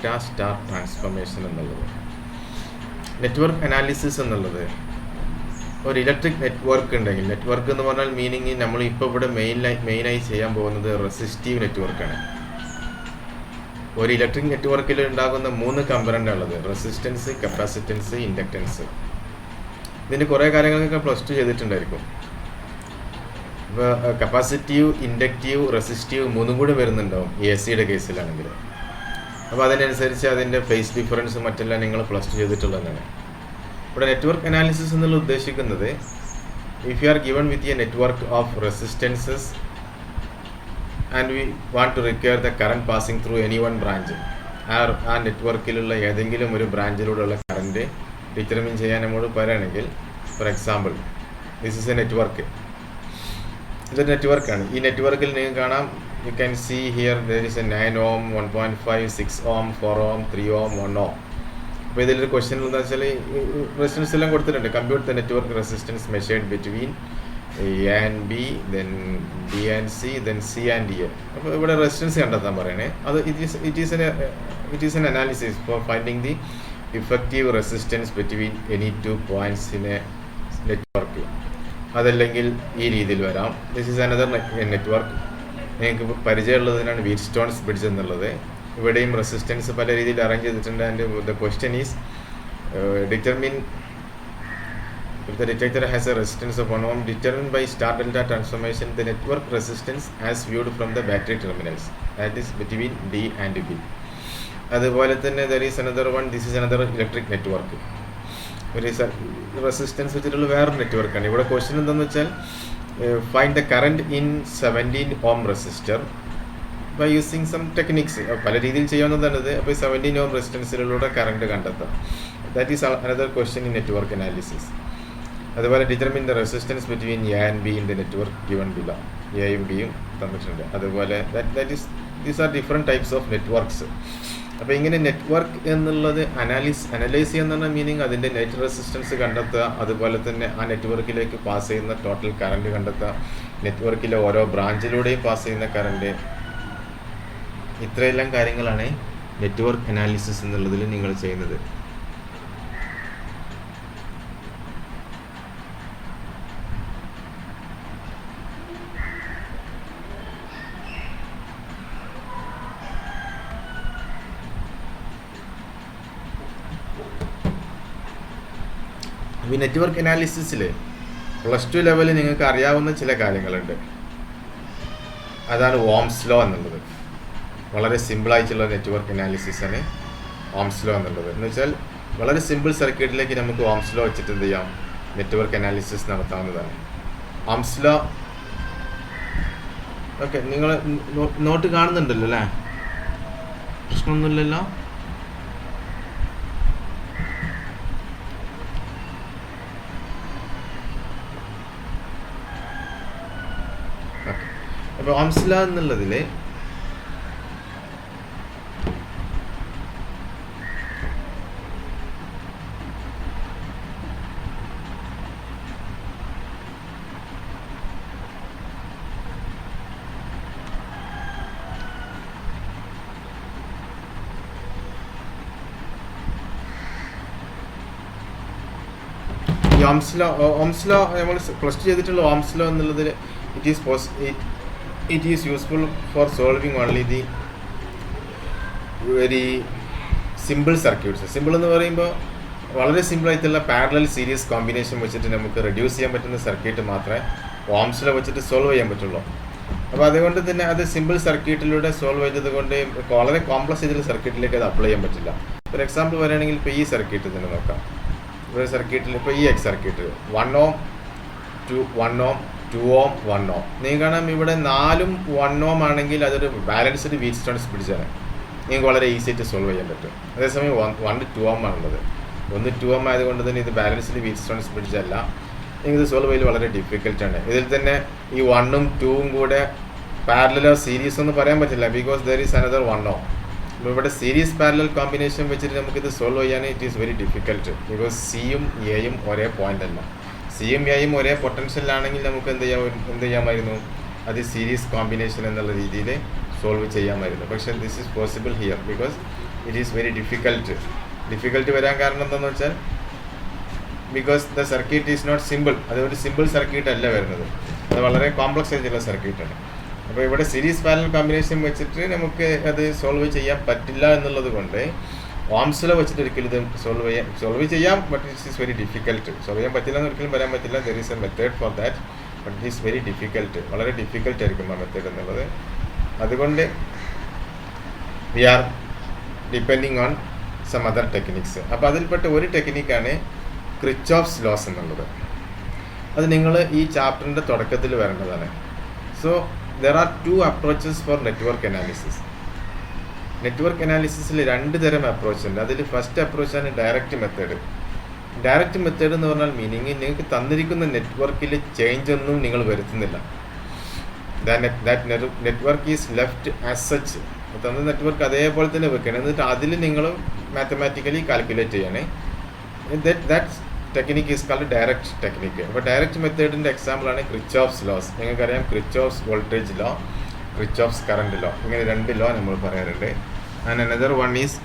Data star transformation എന്നുള്ളത്. Network analysis എന്നുള്ളത് ഒരു ഇലക്ട്രിക് നെറ്റ്വർക്ക് ഉണ്ടെങ്കിൽ, നെറ്റ്വർക്ക് എന്ന് പറഞ്ഞാൽ മീനിങ് നമ്മൾ ഇപ്പോൾ ഇവിടെ മെയിനായി ചെയ്യാൻ പോകുന്നത് റെസിസ്റ്റീവ് നെറ്റ്വർക്കാണ്. ഒരു ഇലക്ട്രിക് നെറ്റ്വർക്കിൽ ഉണ്ടാകുന്ന 3 കമ്പണൻ്റ് ഉള്ളത്: റെസിസ്റ്റൻസ്, കപ്പാസിറ്റൻസ്, ഇൻഡക്റ്റൻസ്. ഇതിൻ്റെ കുറേ കാര്യങ്ങളൊക്കെ +2 ചെയ്തിട്ടുണ്ടായിരിക്കും. ഇപ്പോൾ കപ്പാസിറ്റീവ്, ഇൻഡക്റ്റീവ്, റെസിസ്റ്റീവ് 3 കൂടി വരുന്നുണ്ടാവും AC കേസിലാണെങ്കിൽ. അപ്പോൾ അതിനനുസരിച്ച് അതിൻ്റെ ഫേസ് ഡിഫറൻസ് മറ്റെല്ലാം നിങ്ങൾ +2 ചെയ്തിട്ടുള്ളതാണ്. ഇവിടെ നെറ്റ്വർക്ക് അനാലിസിസ് എന്നുള്ള ഉദ്ദേശിക്കുന്നത്, if you are given with a network of resistances and we want to require the current passing through any one branch, ആ നെറ്റ്വർക്കിലുള്ള ഏതെങ്കിലും ഒരു ബ്രാഞ്ചിലൂടെയുള്ള കറണ്ട് ഡിറ്റർമിൻ ചെയ്യാൻ നമ്മോട് പറയുകയാണെങ്കിൽ, for example this is a network. ഇതൊരു നെറ്റ്വർക്കാണ്. ഈ നെറ്റ്വർക്കിൽ നിങ്ങൾക്ക് കാണാം, you can see here there is a 9 ohm, 1.5, 6 ohm, 4 ohm, 3 ohm, 1 ohm. അപ്പോൾ ഇതിലൊരു ക്വസ്റ്റ്യൻ എന്താ വെച്ചാൽ റെസിസ്റ്റൻസ് എല്ലാം കൊടുത്തിട്ടുണ്ട്. Compute the network resistance measured between A and B, then B and C, then C and A. അപ്പോൾ ഇവിടെ resistance കണ്ടെത്താൻ പറയണേ. അത് it is N analysis for finding the effective resistance between any 2 points in A network. അതല്ലെങ്കിൽ ഈ രീതിയിൽ വരാം. This is another network. നിങ്ങൾക്ക് പരിചയമുള്ളതിനാണ് വീറ്റ്സ്റ്റോൺസ് ബ്രിഡ്ജ് എന്നുള്ളത്. ഇവിടെയും റെസിസ്റ്റൻസ് പല രീതിയിൽ അറേഞ്ച് ചെയ്തിട്ടുണ്ട്. And the question is determine if the detector has a resistance of 1 ohm, determined by star delta transformation the network resistance as viewed from the battery terminals, that is between D and B. അതുപോലെ തന്നെ there is another one, this is another electric network. ഒരു resistance വെച്ചിട്ടുള്ള വേറൊരു നെറ്റ്വർക്കാണ്. ഇവിടെ question എന്താണെന്ന് വെച്ചാൽ, find the current in 17 ohm resistor by using some techniques. പല രീതിയിൽ ചെയ്യാവുന്നതാണിത്. അപ്പോൾ 17 ohm റെസിസ്റ്റൻസിലൂടെ കറണ്ട് കണ്ടെത്താം. That is another question in network analysis. അതുപോലെ determine the resistance between A and B in the network given below. എയും ബിയും തന്നിട്ടുണ്ട്. അതുപോലെ these are different types of networks. അപ്പോൾ ഇങ്ങനെ നെറ്റ്വർക്ക് എന്നുള്ളത് അനലൈസ് ചെയ്യുന്ന മീനിങ് അതിൻ്റെ നെറ്റ് റെസിസ്റ്റൻസ് കണ്ടെത്തുക, അതുപോലെ തന്നെ ആ നെറ്റ്വർക്കിലേക്ക് പാസ് ചെയ്യുന്ന ടോട്ടൽ കറണ്ട് കണ്ടെത്തുക, നെറ്റ്വർക്കിലെ ഓരോ ബ്രാഞ്ചിലൂടെയും പാസ് ചെയ്യുന്ന കറണ്ട്. ഇത്രയെല്ലാം കാര്യങ്ങളാണ് നെറ്റ്വർക്ക് അനാലിസിസ് എന്നുള്ളതിൽ നിങ്ങൾ ചെയ്യുന്നത്. ഈ നെറ്റ്വർക്ക് അനാലിസിസിൽ +2 ലെവലിൽ നിങ്ങൾക്ക് അറിയാവുന്ന ചില കാര്യങ്ങളുണ്ട്. അതാണ് ഓംസ് ലോ എന്നുള്ളത്. വളരെ സിമ്പിളായിട്ടുള്ള നെറ്റ്വർക്ക് അനാലിസിസാണ് ഓംസ് ലോ എന്നുള്ളത്. എന്ന് വെച്ചാൽ വളരെ സിമ്പിൾ സർക്യൂട്ടിലേക്ക് നമുക്ക് ഓംസ് ലോ വെച്ചിട്ട് എന്ത് ചെയ്യാം, നെറ്റ്വർക്ക് അനാലിസിസ് നടത്താവുന്നതാണ്. ഓംസ് ലോ ഓക്കെ, നിങ്ങൾ നോട്ട് കാണുന്നുണ്ടല്ലോ അല്ലേ? പ്രശ്നമൊന്നുമില്ലല്ലോ? അപ്പോൾ ഓംസ് ലോ എന്നുള്ളതിൽ ഈ ഓംസ് ലോ നമ്മൾ +2 ചെയ്തിട്ടുള്ള ഓംസ് ലോ എന്നുള്ളതിൽ it is useful for solving only the very simple circuits. Simple എന്ന് പറയുമ്പോൾ വളരെ സിമ്പിളായിട്ടുള്ള പാരലൽ സീരീസ് കോമ്പിനേഷൻ വെച്ചിട്ട് നമുക്ക് റെഡ്യൂസ് ചെയ്യാൻ പറ്റുന്ന സർക്യൂട്ട് മാത്രമേ ഓംസ് ലോ വെച്ചിട്ട് സോൾവ് ചെയ്യാൻ പറ്റുള്ളൂ. അപ്പോൾ അതുകൊണ്ട് തന്നെ അത് സിമ്പിൾ സർക്യൂട്ടിലൂടെ സോൾവ് ചെയ്തത് കൊണ്ട് വളരെ കോംപ്ലക്സ് ചെയ്തിട്ടുള്ള സർക്യൂട്ടിലേക്ക് അത് അപ്ലൈ ചെയ്യാൻ പറ്റില്ല. ഫോർ എക്സാമ്പിൾ പറയുകയാണെങ്കിൽ ഇപ്പോൾ ഈ സർക്യൂട്ട് തന്നെ നോക്കാം. ഒരു സർക്യൂട്ടിൽ ഇപ്പോൾ ഈ സർക്യൂട്ട് 1 ohm 2 ohm 1 ohm. നിങ്ങൾ കാണാം ഇവിടെ 4ഉം 1 ohm ആണെങ്കിൽ അതൊരു ബാലൻസ്ഡ് വീറ്റ്സ്റ്റോൺസ് ബ്രിഡ്ജാണ്. നിങ്ങൾക്ക് വളരെ ഈസി ആയിട്ട് സോൾവ് ചെയ്യാൻ പറ്റും. അതേസമയം 1 2 ohm ആണുള്ളത്. 1 2 ohm ആയതുകൊണ്ട് തന്നെ ഇത് ബാലൻസ്ഡ് വീറ്റ്സ്റ്റോൺസ് ബ്രിഡ്ജ് അല്ല. നിങ്ങൾക്ക് സോൾവ് ചെയ്യൽ വളരെ ഡിഫിക്കൽട്ടാണ്. ഇതിൽ തന്നെ ഈ 1ഉം 2ഉം കൂടെ പാരലൽ ഓർ സീരീസ് ഒന്നും പറയാൻ പറ്റില്ല, because there is another 1 ohm. അപ്പോൾ ഇവിടെ സീരീസ് പാരലൽ കോമ്പിനേഷൻ വെച്ചിട്ട് നമുക്കിത് സോൾവ് ചെയ്യാൻ it is very difficult, because സിയും എയും ഒരേ പോയിന്റ് അല്ല. സിയും എയും ഒരേ പൊട്ടൻഷ്യലാണെങ്കിൽ നമുക്ക് എന്ത് ചെയ്യാമായിരുന്നു, അത് സീരീസ് കോമ്പിനേഷൻ എന്നുള്ള രീതിയിൽ സോൾവ് ചെയ്യാമായിരുന്നു. പക്ഷേ this is possible here because it is very difficult വരാൻ കാരണം എന്താണെന്ന് വെച്ചാൽ because the circuit is not simple. അത് ഒരു സിമ്പിൾ സർക്യൂട്ട് അല്ല വരുന്നത്, അത് വളരെ കോംപ്ലക്സ് ആയിട്ടുള്ള സർക്യൂട്ടാണ്. അപ്പോൾ ഇവിടെ സീരീസ് പാരലൽ കോമ്പിനേഷൻ വെച്ചിട്ട് നമുക്ക് അത് സോൾവ് ചെയ്യാൻ പറ്റില്ല എന്നുള്ളത് കൊണ്ട് ഓംസിലോ വെച്ചിട്ട് ഒരിക്കലും ഇത് സോൾവ് ചെയ്യാം, but it is very difficult. Solve ചെയ്യാൻ പറ്റില്ല എന്ന് ഒരിക്കലും പറയാൻ പറ്റില്ല. There is a method for that, but it is very difficult. വളരെ ഡിഫിക്കൽട്ട് ആയിരിക്കും ആ മെത്തേഡ് എന്നുള്ളത്. അതുകൊണ്ട് we are depending on some other techniques. അപ്പോൾ അതിൽപ്പെട്ട ഒരു ടെക്നിക്കാണ് ക്രിച്ചോഫ്സ് ലോസ് എന്നുള്ളത്. അത് നിങ്ങൾ ഈ ചാപ്റ്ററിൻ്റെ തുടക്കത്തിൽ വരേണ്ടതാണ്. So there are 2 approaches for network analysis. Network അനാലിസിസിൽ 2 തരം അപ്രോച്ച് ഉണ്ട്. അതിൽ ഫസ്റ്റ് അപ്രോച്ചാണ് ഡയറക്റ്റ് മെത്തേഡ്. ഡയറക്റ്റ് മെത്തേഡ് എന്ന് പറഞ്ഞാൽ മീനിങ് നിങ്ങൾക്ക് തന്നിരിക്കുന്ന നെറ്റ്വർക്കിൽ ചേഞ്ച് ഒന്നും നിങ്ങൾ വരുത്തുന്നില്ല. Network is left as such. തന്ന നെറ്റ്വർക്ക് അതേപോലെ തന്നെ വെക്കണം. എന്നിട്ട് അതിൽ നിങ്ങൾ മാത്തമാറ്റിക്കലി കാൽക്കുലേറ്റ് ചെയ്യണേ. That technique is called direct technique. അപ്പോൾ ഡയറക്റ്റ് മെത്തേഡിൻ്റെ എക്സാമ്പിളാണ് ക്രിച്ചോഫ്സ് ലോസ്. നിങ്ങൾക്കറിയാം Kirchhoff's voltage law, Kirchhoff's current law, ഇങ്ങനെ 2 ലോ നമ്മൾ പറയാറുണ്ട്. And another one is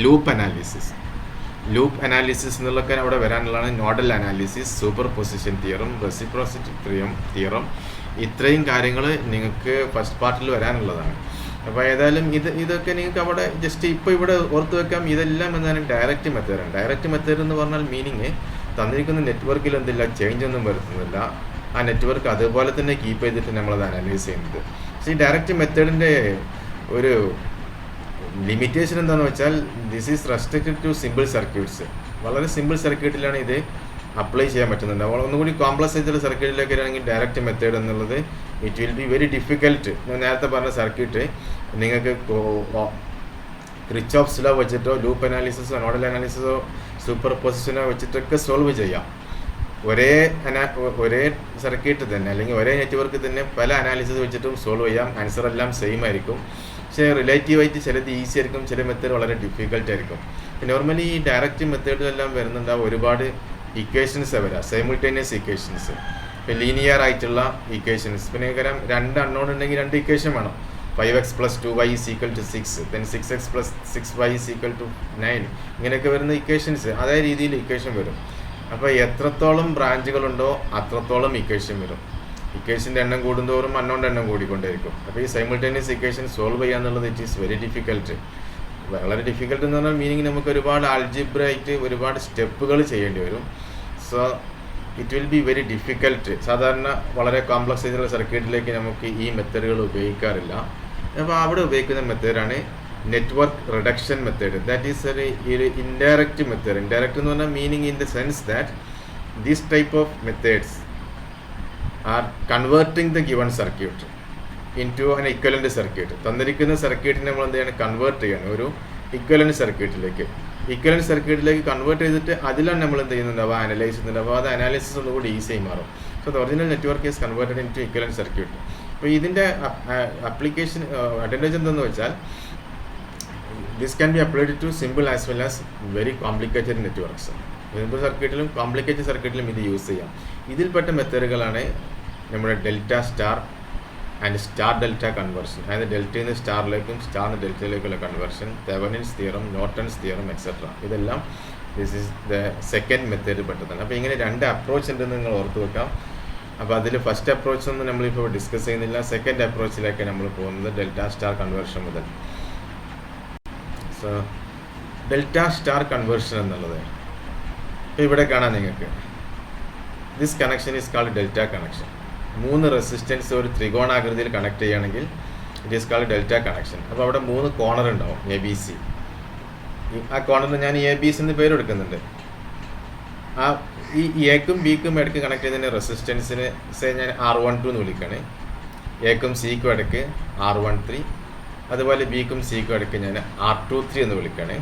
loop analysis. Loop analysis എന്നുള്ളതൊക്കെ അവിടെ വരാനുള്ളതാണ് nodal analysis, superposition theorem, reciprocity theorem. ഇത്രയും കാര്യങ്ങൾ നിങ്ങൾക്ക് ഫസ്റ്റ് പാർട്ടിൽ വരാനുള്ളതാണ്. അപ്പോൾ ഏതായാലും ഇതൊക്കെ നിങ്ങൾക്ക് അവിടെ ജസ്റ്റ് ഇപ്പോൾ ഇവിടെ ഓർത്ത് വെക്കാം. ഇതെല്ലാം എന്താണ് ഡയറക്റ്റ് മെത്തേഡാണ്. ഡയറക്റ്റ് മെത്തേഡ് എന്ന് പറഞ്ഞാൽ മീനിങ് തന്നിരിക്കുന്ന നെറ്റ്വർക്കിൽ എന്തില്ല, ചേഞ്ച് ഒന്നും വരുത്തുന്നില്ല. ആ നെറ്റ്വർക്ക് അതുപോലെ തന്നെ കീപ്പ് ചെയ്തിട്ട് നമ്മളത് അനലൈസ് ചെയ്യുന്നത്. പക്ഷേ ഈ ഡയറക്റ്റ് മെത്തേഡിൻ്റെ ഒരു ലിമിറ്റേഷൻ എന്താണെന്ന് വെച്ചാൽ this is restricted to simple circuits. വളരെ സിമ്പിൾ സർക്യൂട്ടിലാണ് ഇത് അപ്ലൈ ചെയ്യാൻ പറ്റുന്നുണ്ട്. അപ്പോൾ ഒന്നുകൂടി കോംപ്ലക്സ് ആയിട്ടുള്ള സർക്യൂട്ടിലേക്ക് വരികയാണെങ്കിൽ ഡയറക്റ്റ് മെത്തേഡ് എന്നുള്ളത് it will be very difficult. ഞാൻ നേരത്തെ പറഞ്ഞ സർക്യൂട്ട് നിങ്ങൾക്ക് ക്രിച്ചോഫ്സ് ലോ വെച്ചിട്ടോ ലൂപ്പ് അനാലിസിസോ നോഡൽ അനാലിസിസോ സൂപ്പർ പൊസിഷനോ വെച്ചിട്ടൊക്കെ സോൾവ് ചെയ്യാം. ഒരേ സർക്യൂട്ട് തന്നെ അല്ലെങ്കിൽ ഒരേ നെറ്റ്വർക്ക് തന്നെ പല അനാലിസിസ് വെച്ചിട്ടും സോൾവ് ചെയ്യാം. ആൻസർ എല്ലാം സെയിം ആയിരിക്കും. പക്ഷേ റിലേറ്റീവായിട്ട് ചിലത് ഈസി ആയിരിക്കും, ചില മെത്തേഡ് വളരെ ഡിഫിക്കൽട്ട് ആയിരിക്കും. നോർമലി ഈ ഡയറക്റ്റ് മെത്തേഡിലെല്ലാം വരുന്നുണ്ടാവും ഒരുപാട് ഇക്വേഷൻസ് വരാം, സൈമിൾട്ടേനിയസ് ഇക്വേഷൻസ്. ഇപ്പോൾ ലീനിയർ ആയിട്ടുള്ള ഇക്വേഷൻസ്. പിന്നെ കാരണം 2 അൺനോൺ ഉണ്ടെങ്കിൽ 2 ഇക്വേഷൻ വേണം. 5x + 2y = 6, then 6x + 6y = 9. ഇങ്ങനെയൊക്കെ വരുന്ന ഇക്വേഷൻസ് അതേ രീതിയിൽ ഇക്വേഷൻ വരും. അപ്പോൾ എത്രത്തോളം ബ്രാഞ്ചുകളുണ്ടോ അത്രത്തോളം ഇക്വേഷൻ വരും. ഇക്വേഷൻ്റെ എണ്ണം കൂടുന്തോറും അൺനോണിൻ്റെ എണ്ണം കൂടിക്കൊണ്ടേയിരിക്കും. അപ്പോൾ ഈ സൈമിൾട്ടേനിയസ് ഇക്വേഷൻ സോൾവ് ചെയ്യുക എന്നുള്ളത് ഇറ്റ് ഈസ് വെരി ഡിഫിക്കൽട്ട്. വളരെ ഡിഫിക്കൽട്ട് എന്ന് പറഞ്ഞാൽ മീനിങ് നമുക്ക് ഒരുപാട് ആൽജിബ്ര ആയിട്ട് ഒരുപാട് സ്റ്റെപ്പുകൾ ചെയ്യേണ്ടി വരും. So it will be very difficult. സാധാരണ വളരെ കോംപ്ലക്സ് ആയിട്ടുള്ള സർക്യൂട്ടിലേക്ക് നമുക്ക് ഈ മെത്തേഡുകൾ ഉപയോഗിക്കാറില്ല. അപ്പോൾ അവിടെ ഉപയോഗിക്കുന്ന മെത്തേഡാണ് network reduction method. That is ഒരു ഇൻഡയറക്റ്റ് മെത്തേഡ്. ഇൻഡയറക്റ്റ് എന്ന് പറഞ്ഞാൽ meaning in the sense that these type of methods R converting the given circuit into an equivalent circuit. തന്നിരിക്കുന്ന സർക്യൂട്ടിനെ നമ്മൾ എന്ത് ചെയ്യണം, കൺവേർട്ട് ചെയ്യണം ഒരു ഇക്വലൻ്റ് സർക്യൂട്ടിലേക്ക്. ഇക്വലൻ്റ് സർക്യൂട്ടിലേക്ക് കൺവേർട്ട് ചെയ്തിട്ട് അതിലാണ് നമ്മൾ എന്ത് ചെയ്യുന്നുണ്ടാവുക, അനലൈസ് ചെയ്യുന്നുണ്ട്. അപ്പോൾ അത് അനാലിസിസ് ഒന്നുകൂടി ഈസിയായി മാറും. So the original network is converted into equivalent circuit. അപ്പോൾ ഇതിൻ്റെ അപ്ലിക്കേഷൻ അഡ്വാൻറ്റേജ് എന്തെന്ന് വെച്ചാൽ this can be applied to simple as well as very complicated networks. Simple സർക്യൂട്ടിലും കോംപ്ലിക്കേറ്റഡ് സർക്യൂട്ടിലും ഇത് യൂസ് ചെയ്യാം. ഇതിൽപ്പെട്ട മെത്തേഡുകളാണ് നമ്മുടെ delta star and star delta conversion. അതായത് ഡെൽറ്റയിൽ നിന്ന് സ്റ്റാറിലേക്കും സ്റ്റാറിന് ഡെൽറ്റയിലേക്കുള്ള conversion, Thevenin's theorem, Norton's theorem etcetera. ഇതെല്ലാം this is the second method പെട്ടതാണ്. അപ്പോൾ ഇങ്ങനെ 2 അപ്രോച്ച് ഉണ്ടെന്ന് നിങ്ങൾ ഓർത്ത് വെക്കാം. അപ്പോൾ അതിൽ ഫസ്റ്റ് അപ്രോച്ച് ഒന്നും നമ്മളിപ്പോൾ ഡിസ്കസ് ചെയ്യുന്നില്ല. സെക്കൻഡ് അപ്രോച്ചിലേക്ക് നമ്മൾ പോകുന്നത് ഡെൽറ്റ സ്റ്റാർ കൺവേർഷൻ മുതൽ. സോ ഡെൽറ്റ സ്റ്റാർ കൺവേർഷൻ എന്നുള്ളത് ഇപ്പോൾ ഇവിടെ കാണാം നിങ്ങൾക്ക്. This connection is called delta connection. 3 resistance ഒരു ത്രികോണാകൃതിയിൽ കണക്ട് ചെയ്യുകയാണെങ്കിൽ it is called delta connection. അപ്പോൾ അവിടെ 3 കോർണർ ഉണ്ടാവും, ABC. ആ കോർണറിന് ഞാൻ ABC എന്ന് പേര് കൊടുക്കുന്നുണ്ട്. ഈ എക്കും ബിക്കും ഇടയ്ക്ക് കണക്ട് ചെയ്തതിന് റെസിസ്റ്റൻസിന് ഞാൻ R12 എന്ന് വിളിക്കുകയാണ്. എക്കും സിക്കും ഇടയ്ക്ക് R13, അതുപോലെ ബിക്കും സിക്കും ഇടയ്ക്ക് ഞാൻ R23 എന്ന് വിളിക്കുകയാണ്.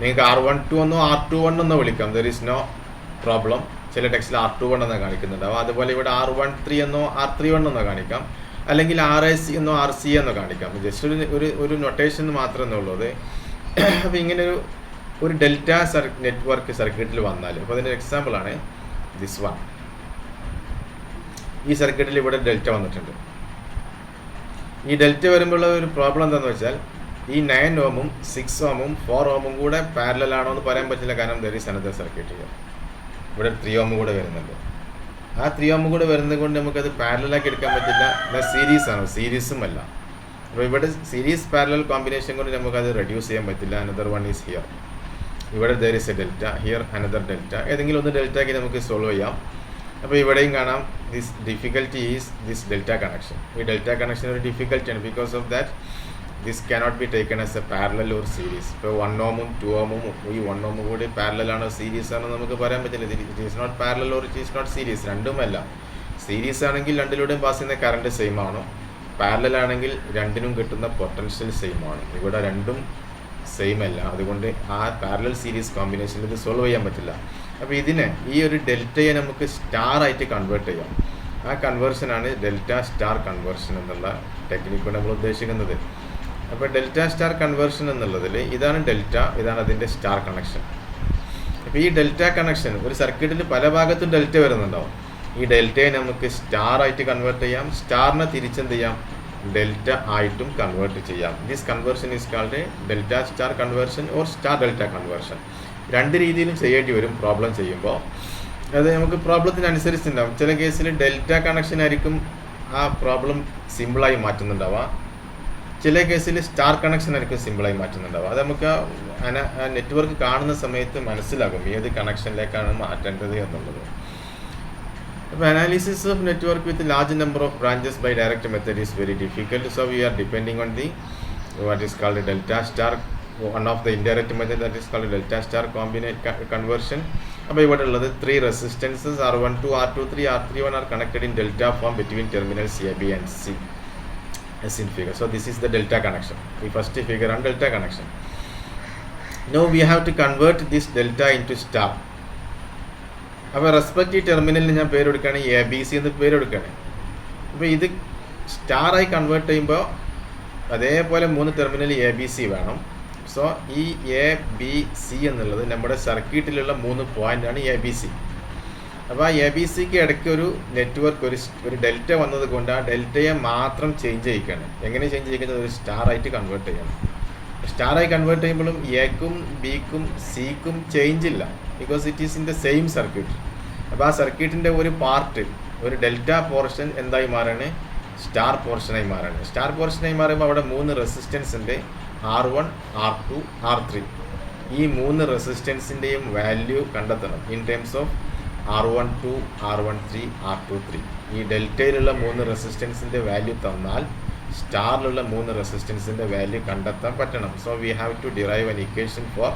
നിങ്ങൾക്ക് R12 എന്നോ R21 എന്നോ വിളിക്കാം, ദർ ഈസ് നോ പ്രോബ്ലം. ചില ടെക്സ്റ്റിൽ R21 എന്നോ കാണിക്കുന്നുണ്ടാവും. അതുപോലെ ഇവിടെ R13 എന്നോ R31 എന്നോ കാണിക്കാം, അല്ലെങ്കിൽ RAC എന്നോ RC എന്നോ കാണിക്കാം. ജസ്റ്റ് ഒരു നൊട്ടേഷൻ മാത്രമേ ഉള്ളൂ. അപ്പോൾ ഇങ്ങനെ ഒരു ഡെൽറ്റ നെറ്റ്വർക്ക് സർക്യൂട്ടിൽ വന്നാൽ, അപ്പോൾ അതിൻ്റെ എക്സാമ്പിളാണ് ദിസ് വൺ. ഈ സർക്യൂട്ടിൽ ഇവിടെ ഡെൽറ്റ വന്നിട്ടുണ്ട്. ഈ ഡെൽറ്റ വരുമ്പോഴുള്ള ഒരു പ്രോബ്ലം എന്താണെന്ന് വെച്ചാൽ ഈ 9 ഓമും 6 ഓമും 4 ഓമും കൂടെ പാരലൽ ആണോ എന്ന് പറയാൻ പറ്റില്ല, കാരണം ദർ ഈസ് അനദർ സർക്യൂട്ട് ഇവിടെ 3 ഓമും കൂടെ വരുന്നുണ്ട്. ആ 3 ഓമും കൂടെ വരുന്നത് കൊണ്ട് നമുക്കത് പാരലാക്കി എടുക്കാൻ പറ്റില്ല. എന്നാൽ സീരീസ് ആണോ, സീരീസും അല്ല. അപ്പോൾ ഇവിടെ സീരീസ് പാരലൽ കോമ്പിനേഷൻ കൊണ്ട് നമുക്കത് റെഡ്യൂസ് ചെയ്യാൻ പറ്റില്ല. Another one is here. ഇവിടെ there is a delta, here another delta. ഏതെങ്കിലും ഒന്ന് ഡെൽറ്റയ്ക്ക് നമുക്ക് സോൾവ് ചെയ്യാം. അപ്പോൾ ഇവിടെയും കാണാം this difficulty is this delta connection. ഈ ഡെൽറ്റ കണക്ഷൻ ഒരു ഡിഫിക്കൽറ്റിയാണ്. Because of that this cannot be taken as a parallel or series. ഇപ്പോൾ 1 ഓമും 2 ഓമും ഈ 1 ഓമും കൂടി പാരലൽ ആണോ സീരീസ് ആണോ നമുക്ക് പറയാൻ പറ്റില്ല. It is not parallel or it is not series. രണ്ടുമല്ല. സീരീസ് ആണെങ്കിൽ രണ്ടിലൂടെയും പാസ് ചെയ്യുന്ന കറണ്ട് സെയിം ആണോ, പാരലൽ ആണെങ്കിൽ രണ്ടിനും കിട്ടുന്ന പൊട്ടൻഷ്യൽ സെയിം ആണ്. ഇവിടെ രണ്ടും സെയിം അല്ല. അതുകൊണ്ട് ആ പാരലൽ സീരീസ് കോമ്പിനേഷനിൽ ഇത് സോൾവ് ചെയ്യാൻ പറ്റില്ല. അപ്പോൾ ഇതിനെ ഈ ഒരു ഡെൽറ്റയെ നമുക്ക് സ്റ്റാർ ആയിട്ട് കൺവേർട്ട് ചെയ്യാം. ആ കൺവേർഷനാണ് ഡെൽറ്റ സ്റ്റാർ കൺവേർഷൻ എന്നുള്ള ടെക്നിക്ക് കൊണ്ട് നമ്മൾ ഉദ്ദേശിക്കുന്നത്. അപ്പോൾ ഡെൽറ്റ സ്റ്റാർ കൺവേർഷൻ എന്നുള്ളതിൽ ഇതാണ് ഡെൽറ്റ, ഇതാണ് അതിൻ്റെ സ്റ്റാർ കണക്ഷൻ. അപ്പോൾ ഈ ഡെൽറ്റ കണക്ഷൻ ഒരു സർക്യൂട്ടിൽ പല ഭാഗത്തും ഡെൽറ്റ വരുന്നുണ്ടാവും. ഈ ഡെൽറ്റയെ നമുക്ക് സ്റ്റാർ ആയിട്ട് കൺവേർട്ട് ചെയ്യാം, സ്റ്റാറിനെ തിരിച്ചെന്ത് ചെയ്യാം, ഡെൽറ്റ ആയിട്ടും കൺവേർട്ട് ചെയ്യാം. This conversion is called delta star conversion or star delta conversion. രണ്ട് രീതിയിലും ചെയ്യേണ്ടി വരും പ്രോബ്ലം ചെയ്യുമ്പോൾ. അത് നമുക്ക് പ്രോബ്ലത്തിനനുസരിച്ചുണ്ടാവും. ചില കേസിൽ ഡെൽറ്റ കണക്ഷൻ ആയിരിക്കും ആ പ്രോബ്ലം സിമ്പിളായി മാറ്റുന്നുണ്ടാവുക. ചില കേസിൽ സ്റ്റാർ കണക്ഷൻ ആയിരിക്കും സിമ്പിളായി മാറ്റുന്നുണ്ടാവുക. അത് നമുക്ക് ആ നെറ്റ്വർക്ക് കാണുന്ന സമയത്ത് മനസ്സിലാകും ഏത് കണക്ഷനിലേക്കാണ് മാറ്റേണ്ടത് എന്നുള്ളത്. അപ്പോൾ analysis of network with large number of branches by direct method is very difficult. So we are depending on the what is called delta star, one of the indirect method that is called delta star conversion. അപ്പോൾ ഇവിടെ ഉള്ളത് 3 resistances R12, R23, R31 are connected in delta form between terminals A, B and C as in figure. So this is the delta connection. The first figure on delta connection. Now we have to convert this delta into star. അപ്പോൾ respective ടെർമിനലിന് ഞാൻ പേര് കൊടുക്കുകയാണ് ABC എന്ന് പേര് കൊടുക്കുകയാണ്. അപ്പോൾ ഇത് സ്റ്റാറായി കൺവേർട്ട് ചെയ്യുമ്പോൾ അതേപോലെ 3 ടെർമിനൽ ABC വേണം. സോ ഈ ABC എന്നുള്ളത് നമ്മുടെ സർക്യൂട്ടിലുള്ള 3 പോയിൻ്റാണ് ABC. അപ്പോൾ ആ ABC-ക്ക് ഇടയ്ക്ക് ഒരു നെറ്റ്വർക്ക് ഒരു ഡെൽറ്റ വന്നത് കൊണ്ട് ആ ഡെൽറ്റയെ മാത്രം ചേഞ്ച് ചെയ്യിക്കുകയാണ്. എങ്ങനെ ചേഞ്ച് ചെയ്യിക്കുന്നത്, ഒരു സ്റ്റാറായിട്ട് കൺവേർട്ട് ചെയ്യണം. സ്റ്റാറായി കൺവേർട്ട് ചെയ്യുമ്പോഴും എക്കും ബിക്കും സിക്കും ചേഞ്ച് ഇല്ല, because it is in the same circuit. അപ്പോൾ ആ സർക്യൂട്ടിൻ്റെ ഒരു പാർട്ട്, ഒരു ഡെൽറ്റ പോർഷൻ എന്തായി മാറാണ്, സ്റ്റാർ പോർഷനായി മാറാണ്. സ്റ്റാർ പോർഷനായി മാറുമ്പോൾ അവിടെ 3 റെസിസ്റ്റൻസ് ഉണ്ട്, R1, R2, R3. ഈ 3 റെസിസ്റ്റൻസിൻ്റെയും വാല്യൂ കണ്ടെത്തണം in terms of R12, R13, R23. ഈ ഡെൽറ്റയിലുള്ള 3 റെസിസ്റ്റൻസിൻ്റെ വാല്യൂ തന്നാൽ സ്റ്റാറിലുള്ള 3 റെസിസ്റ്റൻസിൻ്റെ വാല്യൂ കണ്ടെത്താൻ പറ്റണം. So we have to derive an equation for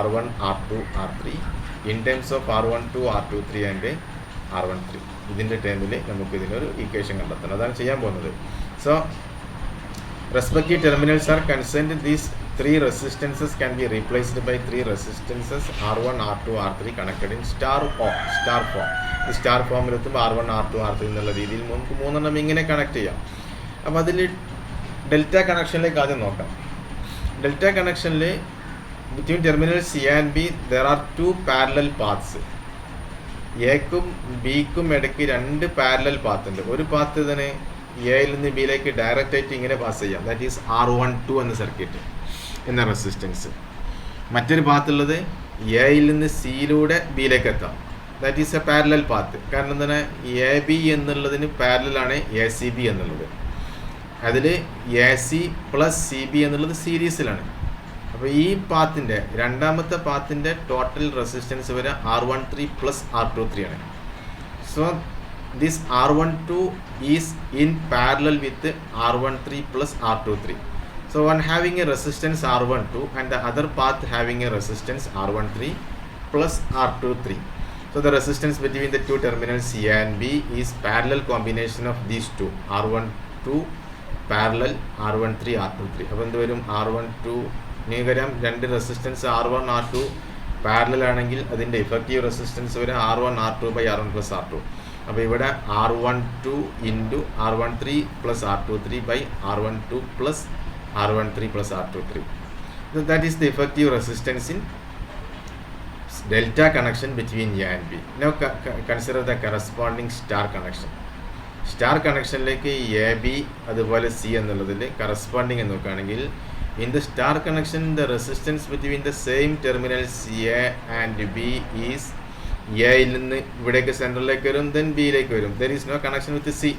R1, R2, R3 in terms of R12, R23 and R13. ഇതിൻ്റെ ടേമിൽ നമുക്ക് ഇതിനൊരു ഇക്വേഷൻ കണ്ടെത്തണം. അതാണ് ചെയ്യാൻ പോകുന്നത്. So respective terminals are concerned, these 3 resistances can be replaced by 3 resistances R1, R2, R3 connected in star form. ഈ star ഫോമിലെത്തുമ്പോൾ R1, R2, R3 എന്നുള്ള രീതിയിൽ നമുക്ക് 3 ഇങ്ങനെ കണക്ട് ചെയ്യാം. അപ്പോൾ അതിൽ ഡെൽറ്റ കണക്ഷനിലേക്ക് ആദ്യം നോക്കാം. ഡെൽറ്റ കണക്ഷനിൽ between terminals A and B there are 2 parallel paths. എക്കും ബിക്കും ഇടയ്ക്ക് 2 പാരലൽ പാത്ത് ഉണ്ട്. ഒരു പാത്ത് തന്നെ എയിൽ നിന്ന് ബിയിലേക്ക് ഡയറക്റ്റ് ആയിട്ട് ഇങ്ങനെ പാസ് ചെയ്യാം, ദാറ്റ് ഈസ് R12 എന്ന സർക്യൂട്ട് എന്ന റെസിസ്റ്റൻസ്. മറ്റൊരു പാത്തുള്ളത് എയിൽ നിന്ന് സിയിലൂടെ ബിയിലേക്ക് എത്താം, that is A parallel path. കാരണം എന്താണ്, AB എന്നുള്ളതിന് പാരലാണ് ACB എന്നുള്ളത്. അതിൽ AC പ്ലസ് CB എന്നുള്ളത് സീരീസിലാണ്. അപ്പോൾ ഈ പാത്തിൻ്റെ രണ്ടാമത്തെ പാത്തിൻ്റെ ടോട്ടൽ റെസിസ്റ്റൻസ് വരെ R13 പ്ലസ് R23 ആണ്. So this R12 is in parallel with R13 plus R23. So one having a resistance R12 and the other path having a resistance R13 plus R23. So the resistance between the 2 terminals A and B is parallel combination of these two, R12 parallel R13 R23. അപ്പോൾ എന്ത് വരും, R12 നിങ്ങൾക്കറിയാം 2 resistance R1 R2 parallel ആണെങ്കിൽ അതിൻ്റെ effective resistance വരെ R1 R2 by R1 plus R2. അപ്പോൾ ഇവിടെ R12 into R13 plus R23 by R12 plus R13 plus R23. That is the effective resistance in delta connection between A and B. Now consider the corresponding star connection. Star കണക്ഷനിലേക്ക് AB അതുപോലെ C എന്നുള്ളതിൽ corresponding എന്ന് നോക്കുകയാണെങ്കിൽ In the star connection, the resistance between the same terminals A and B is എയിൽ നിന്ന് ഇവിടേക്ക് സെൻട്രലിലേക്ക് വരും, then ബിയിലേക്ക് വരും. There is no connection with C.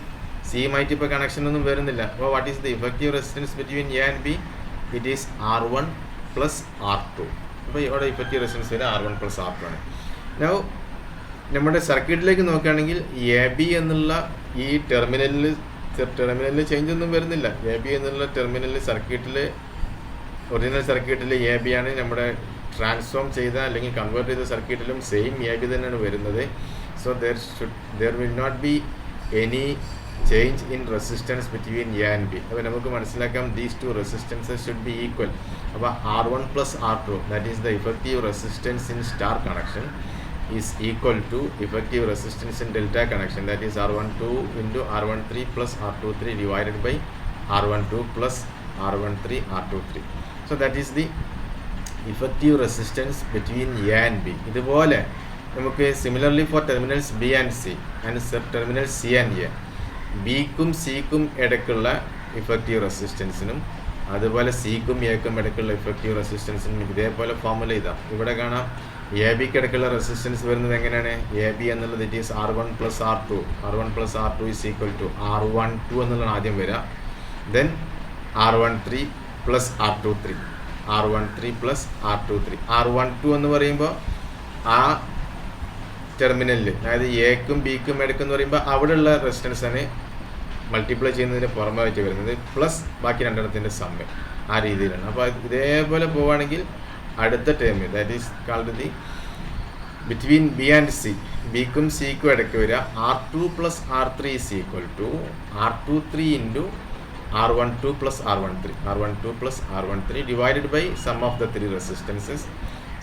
സിയുമായിട്ട് ഇപ്പോൾ കണക്ഷൻ ഒന്നും വരുന്നില്ല. അപ്പോൾ what is the effective resistance between A and B? It is R1 plus R2. അപ്പോൾ ഇവിടെ ഇഫക്റ്റീവ് റെസിസ്റ്റൻസ് വരെ R1 പ്ലസ് R2 ആണ്. നൗ നമ്മുടെ സർക്യൂട്ടിലേക്ക് നോക്കുകയാണെങ്കിൽ എ ബി എന്നുള്ള ഈ ടെർമിനലിൽ ചേഞ്ച് ഒന്നും വരുന്നില്ല. എ ബി എന്നുള്ള ടെർമിനലിൽ സർക്യൂട്ടിൽ, ഒറിജിനൽ സർക്യൂട്ടിൽ എ ബി ആണ്. നമ്മുടെ ട്രാൻസ്ഫോം ചെയ്ത അല്ലെങ്കിൽ കൺവേർട്ട് ചെയ്ത സർക്യൂട്ടിലും സെയിം എ ബി തന്നെയാണ് വരുന്നത്. So there will not be any change in resistance between A and B. അപ്പോൾ നമുക്ക് മനസ്സിലാക്കാം these two resistances should be equal. അപ്പോൾ R1 plus R2 that is the effective resistance in star connection is equal to effective resistance in delta connection, that is R12 into R13 plus R23 divided by R12 plus R13 R23. So that is the effective resistance between A and B. ഇതുപോലെ നമുക്ക് similarly for terminals B and C and terminals C and A, ബിക്കും സിക്കും ഇടയ്ക്കുള്ള effective റെസിസ്റ്റൻസിനും അതുപോലെ സിക്കും എക്കും ഇടയ്ക്കുള്ള effective റെസിസ്റ്റൻസിനും ഇതേപോലെ formula ഇതാ. ഇവിടെ കാണാം എ ബിക്ക് ഇടയ്ക്കുള്ള റെസിസ്റ്റൻസ് വരുന്നത് എങ്ങനെയാണ്? എ ബി എന്നുള്ളത് it is R1 plus R2. R1 plus R2 is equal to R12 എന്നുള്ളതാണ് ആദ്യം വരിക. Then R13 plus R23, R13 plus R23. R12 എന്ന് പറയുമ്പോൾ ആ ടെർമിനലിൽ, അതായത് എക്കും ബിക്കും ഇടയ്ക്കെന്ന് പറയുമ്പോൾ അവിടെയുള്ള റെസിസ്റ്റൻസാണ് മൾട്ടിപ്ലൈ ചെയ്യുന്നതിന് പുറമെ വെച്ച് വരുന്നത്, പ്ലസ് ബാക്കി രണ്ടെണ്ണത്തിൻ്റെ സമ്മ്. ആ രീതിയിലാണ്. അപ്പോൾ ഇതേപോലെ പോവുകയാണെങ്കിൽ അടുത്ത term that is called the between B and C, ബിക്കും സിക്കും ഇടയ്ക്ക് വരിക R2 plus R3 is equal to R23 into R12 plus R13, R12 plus R13 divided by sum of the three resistances.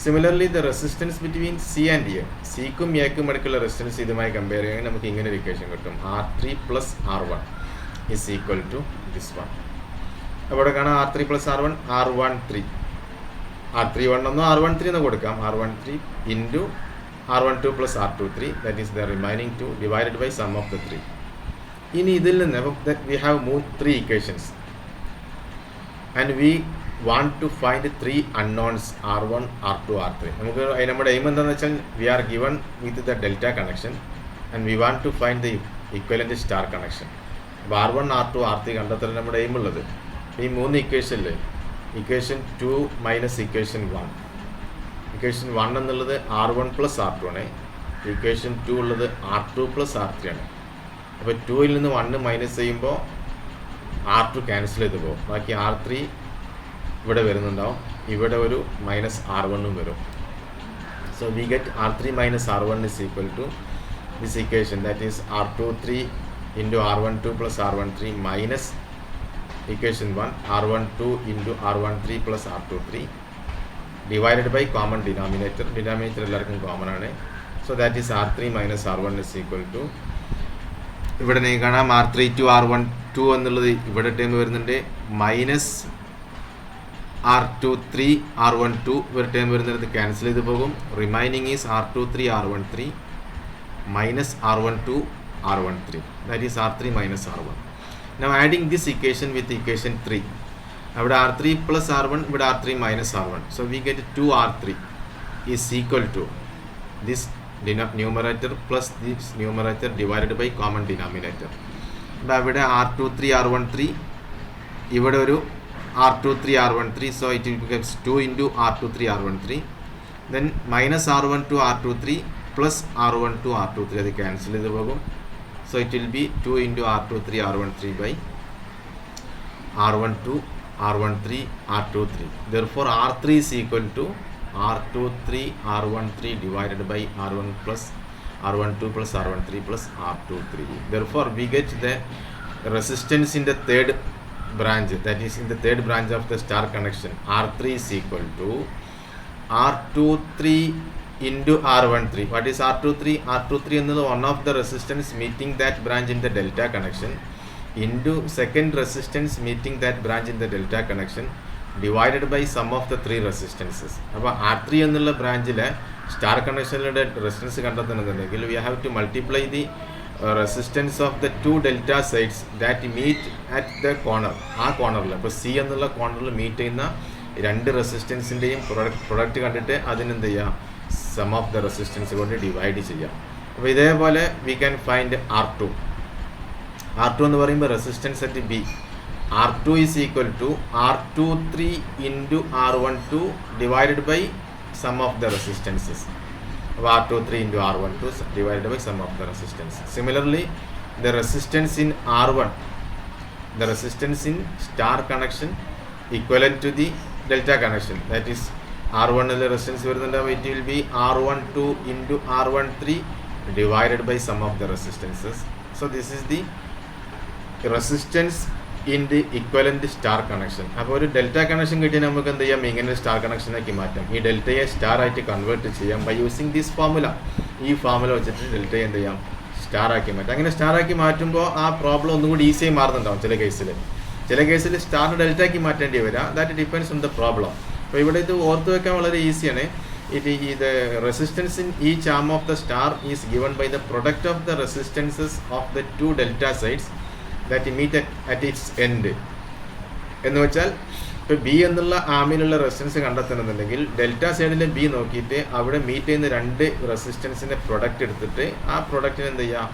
Similarly the resistance between C and A, സിക്കും എക്കും ഇടയ്ക്കുള്ള resistance ഇതുമായി compare ചെയ്യുകയാണെങ്കിൽ നമുക്ക് ഇങ്ങനെ ഒരു ഇക്വേഷൻ കിട്ടും. R3 plus R1 is equal to this one. അവിടെ കാണാം R3 plus R1, R13, R31 എന്നോ R13 എന്ന് കൊടുക്കാം. R13 into R12 plus R23 that is the remaining 2 divided by sum of the 3. ഇനി ഇതിൽ നിന്ന് we have move 3 equations and we want to find 3 unknowns R1, R2, R3. നമുക്ക് നമ്മുടെ aim എന്താണെന്ന് വെച്ചാൽ we are given with the delta connection and we want to find the equivalent star connection. അപ്പോൾ R1, R2, R3 കണ്ടെത്താൻ നമ്മുടെ aim ഉള്ളത്. ഈ 3 ഇക്വേഷനിൽ ഇക്വേഷൻ 2 മൈനസ് ഇക്വേഷൻ 1, ഇക്വേഷൻ 1 എന്നുള്ളത് R1 പ്ലസ് R2 ആണ്. ഇക്വേഷൻ 2 ഉള്ളത് R2 പ്ലസ് R3 ആണ്. അപ്പോൾ 2ൽ നിന്ന് 1 മൈനസ് ചെയ്യുമ്പോൾ R2 ക്യാൻസൽ ചെയ്ത് പോകും. ബാക്കി R3 ഇവിടെ വരുന്നുണ്ടാവും. ഇവിടെ ഒരു മൈനസ് R1 വരും. So we get R3 minus R1 is equal to this equation that is R23 into R12 plus R13 minus equation 1 R12 into R13 plus R23 divided by common denominator. Denominator എല്ലാവർക്കും common ആണ്. So that is R3 minus R1 is equal to, ഇവിടെ നിങ്ങൾക്ക് കാണാം R3 to R12 എന്നുള്ളത് ഇവിടെ time വരുന്നുണ്ട്, minus R23 R12 ഒരു time വരുന്നത് ക്യാൻസൽ ചെയ്ത് പോകും. Remaining is R23 R13 minus R12 R13 that is R3 minus R1. Now adding this equation with equation 3, അവിടെ R3 പ്ലസ് R1, ഇവിടെ R3 minus R1. So we get 2R3 is equal to this numerator plus this numerator divided by common denominator. അവിടെ R23 R13, ഇവിടെ ഒരു R23 R13, so it becomes 2 into R23 R13, then minus R1 to R23 plus R1 to R23 അത് cancel ചെയ്ത് പോകും. So it will be 2 into R23 R13 by R12 R13 R23. Therefore R3 is equal to R23 R13 divided by R1 plus R12 plus R13 plus R23. Therefore we get the resistance in the third branch, that is in the third branch of the star connection, R3 is equal to R23 into R13. What is R23? R23 is one of the resistance meeting that branch in the delta connection into second resistance meeting that branch in the delta connection divided by sum of the 3 resistances. അപ്പോൾ R3 എന്നുള്ള ബ്രാഞ്ചിലെ star കണക്ഷനിലെ resistance കണ്ടെത്തണമെന്നുണ്ടെങ്കിൽ we have to multiply the resistance of the two delta sides that meet at the corner. ആ കോർണറിൽ ഇപ്പോൾ C എന്നുള്ള കോർണറിൽ മീറ്റ് ചെയ്യുന്ന രണ്ട് റെസിസ്റ്റൻസിൻ്റെയും പ്രൊഡക്റ്റ് കണ്ടിട്ട് അതിനെന്ത് ചെയ്യാം, സം ഓഫ് ദ റെസിസ്റ്റൻസ് കൊണ്ട് ഡിവൈഡ് ചെയ്യാം. അപ്പോൾ ഇതേപോലെ we can find R2. R2 എന്ന് പറയുമ്പോൾ resistance at B. R2 is equal to R23 into R12 divided by sum of the resistances. അപ്പോൾ R23 into R12 divided by sum of the resistance. Similarly, the resistance in R1, the resistance in star connection equivalent to the delta connection. That is R1 the resistance വരുന്നുണ്ടാവും, it will be R12 into R13 divided by sum of the resistances. So this is the resistance in the equivalent star connection. അപ്പോൾ ഒരു delta connection കിട്ടിയാൽ നമുക്ക് എന്ത് ചെയ്യാം, ഇങ്ങനെ star കണക്ഷനാക്കി മാറ്റാം. ഈ ഡെൽറ്റയെ star ആയിട്ട് കൺവേർട്ട് ചെയ്യാം ബൈ യൂസിങ് ദിസ് ഫോർമുല. ഈ ഫോർമുല വെച്ചിട്ട് ഡെൽറ്റയെ എന്ത് ചെയ്യാം, സ്റ്റാർ ആക്കി മാറ്റാം. അങ്ങനെ സ്റ്റാർ ആക്കി മാറ്റുമ്പോൾ ആ പ്രോബ്ലം ഒന്നുകൂടി ഈസിയായി മാറുന്നുണ്ടാവും. ചില കേസിൽ സ്റ്റാർ ഡെൽറ്റ ആക്കി മാറ്റേണ്ടി വരാം. That depends on the problem. അപ്പോൾ ഇവിടെ ഇത് ഓർത്ത് വെക്കാൻ വളരെ ഈസിയാണ്. the resistance in each arm of the star is given by the product of the resistances of the two delta sides that meet at its end. എന്ന് വെച്ചാൽ ഇപ്പോൾ ബി എന്നുള്ള ആമിലുള്ള റെസിസ്റ്റൻസ് കണ്ടെത്തണമെന്നുണ്ടെങ്കിൽ ഡെൽറ്റ സൈഡിലെ ബി നോക്കിയിട്ട് അവിടെ മീറ്റ് ചെയ്യുന്ന രണ്ട് റെസിസ്റ്റൻസിൻ്റെ product എടുത്തിട്ട് ആ പ്രൊഡക്റ്റിന് എന്ത് ചെയ്യുക,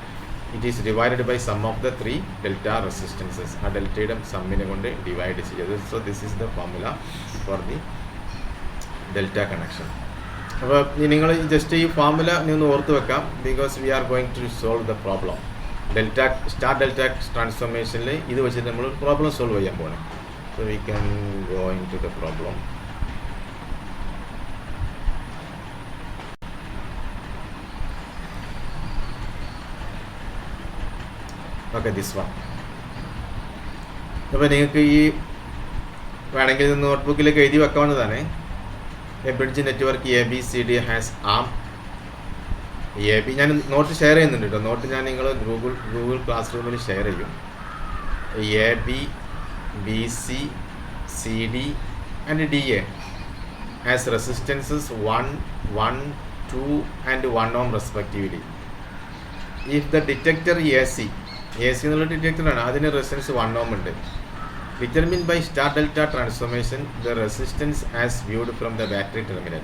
it is divided by sum of the 3 delta resistances. ആ ഡെൽറ്റയുടെ സമ്മിനെ കൊണ്ട് ഡിവൈഡ് ചെയ്യുന്നത്. So this is the formula for the delta connection. അപ്പോൾ നിങ്ങൾ ജസ്റ്റ് ഈ ഫോർമുല ഒന്ന് ഓർത്ത് വെക്കാം, because we are going to solve the problem. Star delta ട്രാൻസ്ഫോർമേഷനിൽ ഇത് വെച്ചിട്ട് നമ്മൾ പ്രോബ്ലം സോൾവ് ചെയ്യാൻ പോകണം. So we can go into the problem. Okay, this one. അപ്പോൾ നിങ്ങൾക്ക് ഈ വേണമെങ്കിൽ നോട്ട്ബുക്കിലേക്ക് എഴുതി വെക്കാവുന്നതാണ്. A bridge network ABCD has arm AB. ഞാൻ നോട്ട് ഷെയർ ചെയ്യുന്നുണ്ട് കേട്ടോ. നോട്ട് ഞാൻ നിങ്ങൾ ഗൂഗിൾ ക്ലാസ് റൂമിൽ ഷെയർ ചെയ്യും. AB, BC, CD and DA as resistances 1, 1, 2 and 1 ohm respectively. If the detector AC എന്നുള്ള ഡിറ്റക്ടറാണ്, അതിന് റെസിസ്റ്റൻസ് 1 ohm ഉണ്ട്. Determined by star delta transformation the resistance as viewed from the battery terminal.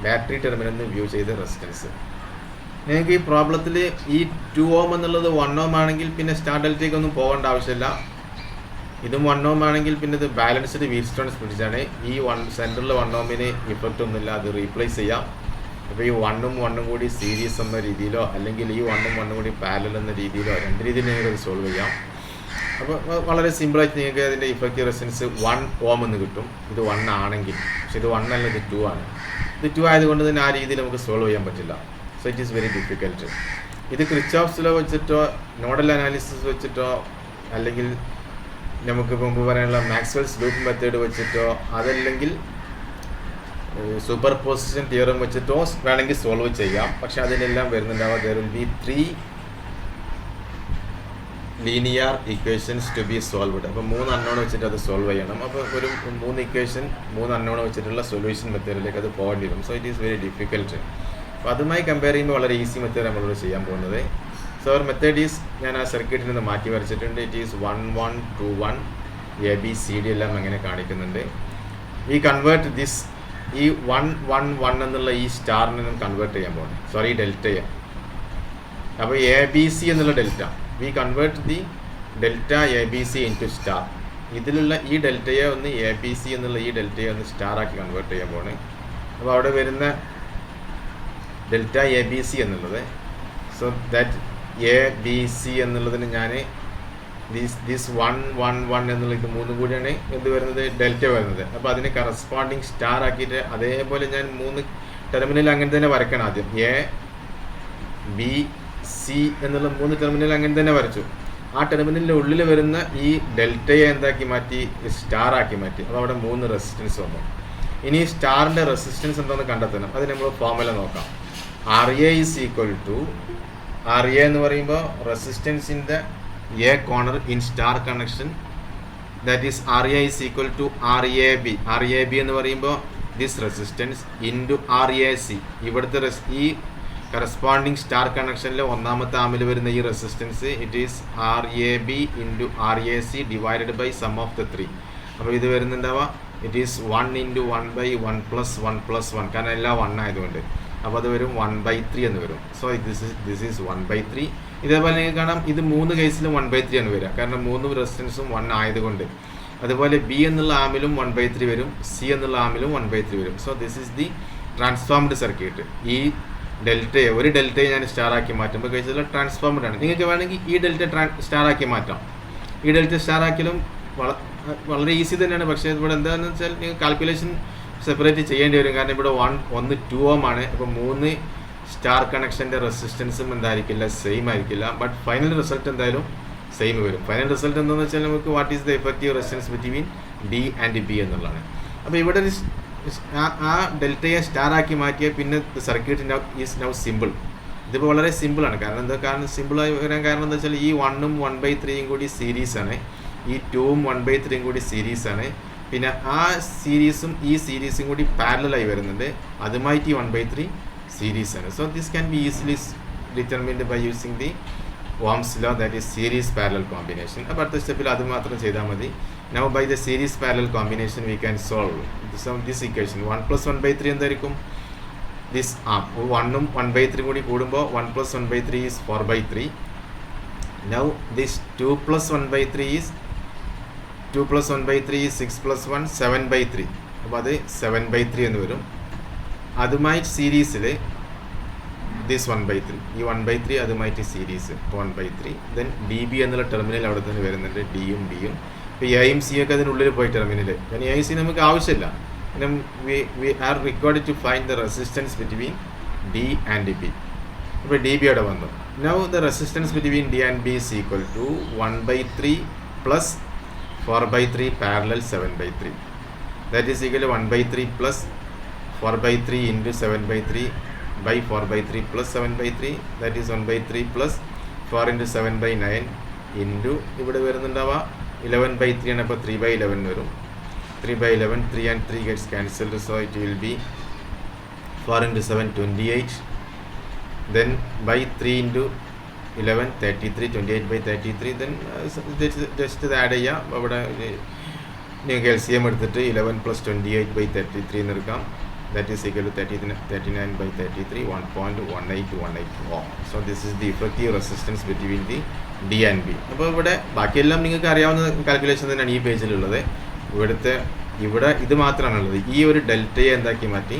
Battery ടെർമിനലിൽ view ചെയ്ത resistance. നിങ്ങൾക്ക് ഈ പ്രോബ്ലത്തിൽ ഈ 2 ohm എന്നുള്ളത് 1 ohm ആണെങ്കിൽ പിന്നെ സ്റ്റാർ ഡെൽറ്റയ്ക്ക് ഒന്നും പോകേണ്ട ആവശ്യമില്ല. ഇതും 1 ohm ആണെങ്കിൽ പിന്നെ ഇത് ബാലൻസ്ഡ് വീറ്റ്സ്റ്റോൺ സ്പ്ലിറ്റാണ്. ഈ സെൻറ്ററിൽ 1 ohമിന് ഇഫക്റ്റ് ഒന്നുമില്ല, അത് റീപ്ലേസ് ചെയ്യാം. അപ്പോൾ ഈ 1ഉം 1ഉം കൂടി സീരീസ് എന്ന രീതിയിലോ അല്ലെങ്കിൽ ഈ 1ഉം 1ഉം കൂടി പാരലൽ എന്ന രീതിയിലോ രണ്ട് രീതിയിൽ നിങ്ങൾക്ക് സോൾവ് ചെയ്യാം. അപ്പോൾ വളരെ സിമ്പിളായിട്ട് നിങ്ങൾക്ക് അതിൻ്റെ ഇഫക്റ്റീവ് റെസിസ്റ്റൻസ് 1 ohm എന്ന് കിട്ടും. ഇത് 1 ആണെങ്കിൽ, പക്ഷേ ഇത് 1 അല്ല, ഇത് 2 ആണ്. ഇത് 2 ആയതുകൊണ്ട് തന്നെ ആ രീതിയിൽ നമുക്ക് സോൾവ് ചെയ്യാൻ പറ്റില്ല. So it is very difficult. ഇത് ക്രിച്ചോഫ്സ് ലോ വെച്ചിട്ടോ നോഡൽ അനാലിസിസ് വെച്ചിട്ടോ അല്ലെങ്കിൽ നമുക്ക് മുമ്പ് പറയാനുള്ള മാക്സ്വെൽസ് ലൂപ്പ് മെത്തേഡ് വെച്ചിട്ടോ അതല്ലെങ്കിൽ സൂപ്പർ പൊസിഷൻ തിയറം വെച്ചിട്ടോ വേണമെങ്കിൽ സോൾവ് ചെയ്യാം. പക്ഷെ അതിനെല്ലാം വരുന്നുണ്ടാവുക there will be 3 linear equations to be solved. അപ്പോൾ 3 അൺനോൺ വെച്ചിട്ട് അത് സോൾവ് ചെയ്യണം. അപ്പോൾ ഒരു 3 ഇക്വേഷൻ 3 അൺനോൺ വെച്ചിട്ടുള്ള സൊല്യൂഷൻ മെത്തേഡിലേക്ക് അത് പോകേണ്ടി വരും. So it is very difficult. അപ്പോൾ അതുമായി കമ്പയർ ചെയ്യുമ്പോൾ വളരെ ഈസി മെത്തേഡ് നമ്മളോട് ചെയ്യാൻ പോകുന്നത്. സോ അവർ മെത്തേഡ് ഈസ്, ഞാൻ ആ സർക്യൂട്ടിൽ നിന്ന് മാറ്റി വരച്ചിട്ടുണ്ട്. ഇറ്റ് ഈസ് 1, 1, 2, 1 ABCD എല്ലാം അങ്ങനെ കാണിക്കുന്നുണ്ട്. ഈ കൺവേർട്ട് ദിസ്, ഈ 1, 1, 1 എന്നുള്ള ഈ സ്റ്റാറിനെ നമ്മൾ കൺവേർട്ട് ചെയ്യാൻ പോകണം. സോറി, ഡെൽറ്റയെ. അപ്പോൾ ABC എന്നുള്ള ഡെൽറ്റ, we convert the delta ABC into star. ഇതിലുള്ള ഈ ഡെൽറ്റയെ ഒന്ന് ABC എന്നുള്ള ഈ ഡെൽറ്റയെ ഒന്ന് സ്റ്റാർ ആക്കി കൺവേർട്ട് ചെയ്യാൻ പോകണേ. അപ്പോൾ അവിടെ വരുന്ന ഡെൽറ്റ ABC എന്നുള്ളത്, സോ ദാറ്റ് ABC എന്നുള്ളതിന് ഞാൻ ദിസ് 1, 1, 1 എന്നുള്ള ഇത് 3 കൂടിയാണ് എന്ത് വരുന്നത്, ഡെൽറ്റ വരുന്നത്. അപ്പോൾ അതിന് കറസ്പോണ്ടിങ് സ്റ്റാർ ആക്കിയിട്ട് അതേപോലെ ഞാൻ 3 ടെർമിനൽ അങ്ങനെ തന്നെ വരയ്ക്കണം. ആദ്യം ABC എന്നുള്ള 3 ടെർമിനൽ അങ്ങനെ തന്നെ വരച്ചു. ആ ടെർമിനലിൻ്റെ ഉള്ളിൽ വരുന്ന ഈ ഡെൽറ്റയെ എന്താക്കി മാറ്റി, സ്റ്റാർ ആക്കി മാറ്റി. അപ്പോൾ അവിടെ 3 റെസിസ്റ്റൻസ് വന്നു. ഇനി സ്റ്റാറിൻ്റെ റെസിസ്റ്റൻസ് എന്താണെന്ന് കണ്ടെത്തണം. അത് നമ്മൾ ഫോർമുല നോക്കാം. RA is equal to, RA എന്ന് പറയുമ്പോൾ resistance in the A corner in star connection, that is RA is equal to RAB. RAB എന്ന് പറയുമ്പോൾ this resistance into RAC. ഇവിടുത്തെ ഈ കറസ്പോണ്ടിങ് സ്റ്റാർ കണക്ഷനിൽ ഒന്നാമത്തെ ആമിൽ വരുന്ന ഈ resistance it is RAB into RAC divided by sum of the 3. അപ്പോൾ ഇത് വരുന്നുണ്ടാവുക ഇറ്റ് ഈസ് 1 ഇൻറ്റു 1/1 + 1 കാരണം എല്ലാം 1 ആയതുകൊണ്ട് അപ്പോൾ അത് വരും 1/3 എന്ന് വരും. So this is 1/3. ഇതേപോലെ നിങ്ങൾക്ക് കാണാം ഇത് 3 കേസിലും 1/3 ആണ് വരിക, കാരണം 3 റെസിസ്റ്റൻസും 1 ആയതുകൊണ്ട്. അതുപോലെ B എന്നുള്ള ആമിലും 1/3 വരും, C എന്നുള്ള ആമിലും 1/3 വരും. So this is the transformed circuit. ഈ ഒരു ഡെൽറ്റയെ ഞാൻ സ്റ്റാർ ആക്കി മാറ്റുമ്പോൾ കഴിച്ചാൽ ട്രാൻസ്ഫോംഡ് ആണ്. നിങ്ങൾക്ക് വേണമെങ്കിൽ ഈ ഡെൽറ്റ സ്റ്റാർ ആക്കി മാറ്റാം. ഈ ഡെൽറ്റ സ്റ്റാർ ആക്കിയാലും വളരെ ഈസി തന്നെയാണ്. പക്ഷേ ഇവിടെ എന്താണെന്ന് വെച്ചാൽ നിങ്ങൾ കാൽക്കുലേഷൻ സെപ്പറേറ്റ് ചെയ്യേണ്ടി വരും, കാരണം ഇവിടെ 1 2 ഓം ആണ്. അപ്പോൾ 3 സ്റ്റാർ കണക്ഷൻ്റെ റെസിസ്റ്റൻസും എന്തായിരിക്കില്ല, സെയിം ആയിരിക്കില്ല. ബട്ട് ഫൈനൽ റിസൾട്ട് എന്തായാലും സെയിം വരും. ഫൈനൽ റിസൾട്ട് എന്താണെന്ന് വെച്ചാൽ നമുക്ക് what is the effective resistance between D and B എന്നുള്ളതാണ്. അപ്പോൾ ഇവിടെ ആ ഡെൽറ്റയെ സ്റ്റാർ ആക്കി മാറ്റിയാൽ പിന്നെ സർക്യൂട്ട് ഈസ് നൗ സിമ്പിൾ. ഇതിപ്പോൾ വളരെ സിമ്പിളാണ്. കാരണം സിമ്പിളായി വരാൻ കാരണം എന്താ വെച്ചാൽ ഈ 1ഉം 1/3 കൂടി സീരീസാണ്, ഈ 2ഉം 1/3 കൂടി സീരീസാണ്. പിന്നെ ആ സീരീസും ഈ സീരീസും കൂടി പാരലലായി വരുന്നുണ്ട്, അതുമായിട്ട് ഈ 1/3 സീരീസാണ്. So this can be easily determined by using the Ohm's law, that is series parallel combination. അപ്പോൾ അടുത്ത സ്റ്റെപ്പിൽ അത് മാത്രം ചെയ്താൽ മതി. Now by the series parallel combination we can solve this equation. 1 + 1/3 എന്തായിരിക്കും? This 1ഉം 1/3 കൂടി കൂടുമ്പോൾ 1 + 1/3 is 4/3. Now this 2 + 1/3 is 6 + 1 7/3. അപ്പോൾ അത് 7/3 എന്ന് വരും. അതുമായി സീരീസിൽ ദിസ് 1/3, ഈ 1/3 അതുമായിട്ട് സീരീസ് 1/3. ദെൻ DB എന്നുള്ള ടെർമിനൽ അവിടെ തന്നെ വരുന്നുണ്ട്, ഡിയും ഡിയും. ഇപ്പോൾ എയും സി ഒക്കെ അതിനുള്ളിൽ പോയി ടെർമിനൽ, കാരണം എ സി നമുക്ക് ആവശ്യമില്ല. പിന്നെ we are required to find the resistance between D and B. അപ്പോൾ DB അവിടെ വന്നു. Now the resistance between D and B is equal to 1/3 + 4/3 parallel 7/3. That is equal to 1/3 + 4/3 into 7/3 by 4/3 plus 7/3, that is 1/3 plus 4 into 7/9 into ഇവിടെ വരുന്നുണ്ടാവുക 11/3 ആണ്. അപ്പോൾ 3/11 വരും. 3/11, 3 and 3 gets cancelled, so it will be 4 into 7 28, then by 3 into 11 33, 28/33. then just ഇത് add ചെയ്യാം. അവിടെ നിങ്ങൾക്ക് LCM എടുത്തിട്ട് 11 + 28/33 എന്ന് എടുക്കാം. That is equal to 39/33, 1.1818 ohm. So this is the effective resistance between the D and B. അപ്പോൾ ഇവിടെ ബാക്കിയെല്ലാം നിങ്ങൾക്ക് അറിയാവുന്ന കാൽക്കുലേഷൻ തന്നെയാണ് ഈ പേജിലുള്ളത്. ഇവിടെ ഇത് മാത്രമാണുള്ളത്. ഈ ഒരു ഡെൽറ്റയെ എന്താക്കി മാറ്റി,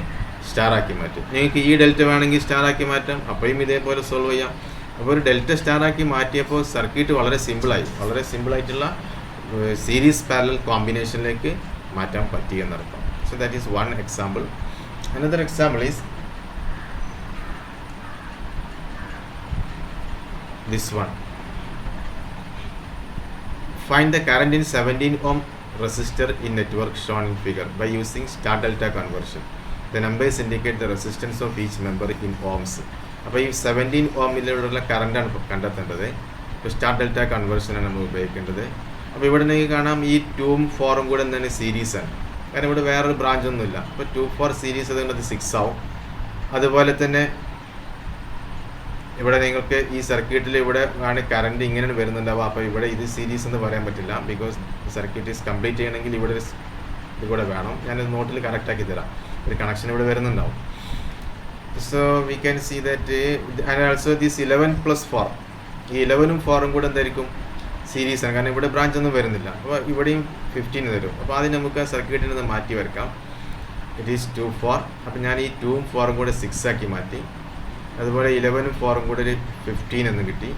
സ്റ്റാർ ആക്കി മാറ്റി. നിങ്ങൾക്ക് ഈ ഡെൽറ്റ വേണമെങ്കിൽ സ്റ്റാർ ആക്കി മാറ്റാം, അപ്പോഴും ഇതേപോലെ സോൾവ് ചെയ്യാം. അപ്പോൾ ഒരു ഡെൽറ്റ സ്റ്റാർ ആക്കി മാറ്റിയപ്പോൾ സർക്യൂട്ട് വളരെ സിമ്പിളായിട്ടുള്ള സീരീസ് പാരലൽ കോമ്പിനേഷനിലേക്ക് മാറ്റാൻ പറ്റി എന്നർത്ഥം. So that is one example. Another example is this one. Find the current in 17 ohm resistor in network shown in figure by using star delta conversion. The numbers indicate the resistance of each member in ohms. അപ്പോൾ ഈ 17 ഓമിലുള്ള കറണ്ടാണ് കണ്ടെത്തേണ്ടത്. ഇപ്പോൾ star delta കൺവേർഷനാണ് നമ്മൾ ഉപയോഗിക്കേണ്ടത്. അപ്പോൾ ഇവിടെ നിങ്ങൾക്ക് കാണാം ഈ 2ഉം 4ഉം കൂടെ എന്താണ് സീരീസാണ്, കാരണം ഇവിടെ വേറൊരു ബ്രാഞ്ചൊന്നുമില്ല. അപ്പോൾ 2 4 സീരീസ് അതുകൊണ്ട് 6 ആവും. അതുപോലെ തന്നെ ഇവിടെ നിങ്ങൾക്ക് ഈ സർക്യൂട്ടിൽ ഇവിടെ ആണ് കറണ്ട് ഇങ്ങനെ വരുന്നുണ്ടാവുക. അപ്പോൾ ഇവിടെ ഇത് സീരീസ് എന്ന് പറയാൻ പറ്റില്ല, ബിക്കോസ് സർക്യൂട്ട് ഈസ് കംപ്ലീറ്റ് ചെയ്യണമെങ്കിൽ ഇവിടെ ഇത് കൂടെ വേണം. ഞാനത് നോട്ടിൽ കറക്റ്റാക്കി തരാം. ഒരു കണക്ഷൻ ഇവിടെ വരുന്നുണ്ടാവും. So we can see that and also this 11 + 4, ഈ 11ഉം 4ഉം കൂടെ എന്തായിരിക്കും സീരീസാണ്, കാരണം ഇവിടെ ബ്രാഞ്ച് ഒന്നും വരുന്നില്ല. അപ്പോൾ ഇവിടെയും 15 തരും. അപ്പോൾ അതിന് നമുക്ക് ആ സർക്യൂട്ടിൽ നിന്ന് മാറ്റി വരക്കാം. It is 2 4. അപ്പോൾ ഞാൻ ഈ 2ഉം 4ഉം കൂടെ 6 ആക്കി മാറ്റി. അതുപോലെ 11ഉം 4ഉം കൂടെ ഒരു 15 എന്ന് കിട്ടി.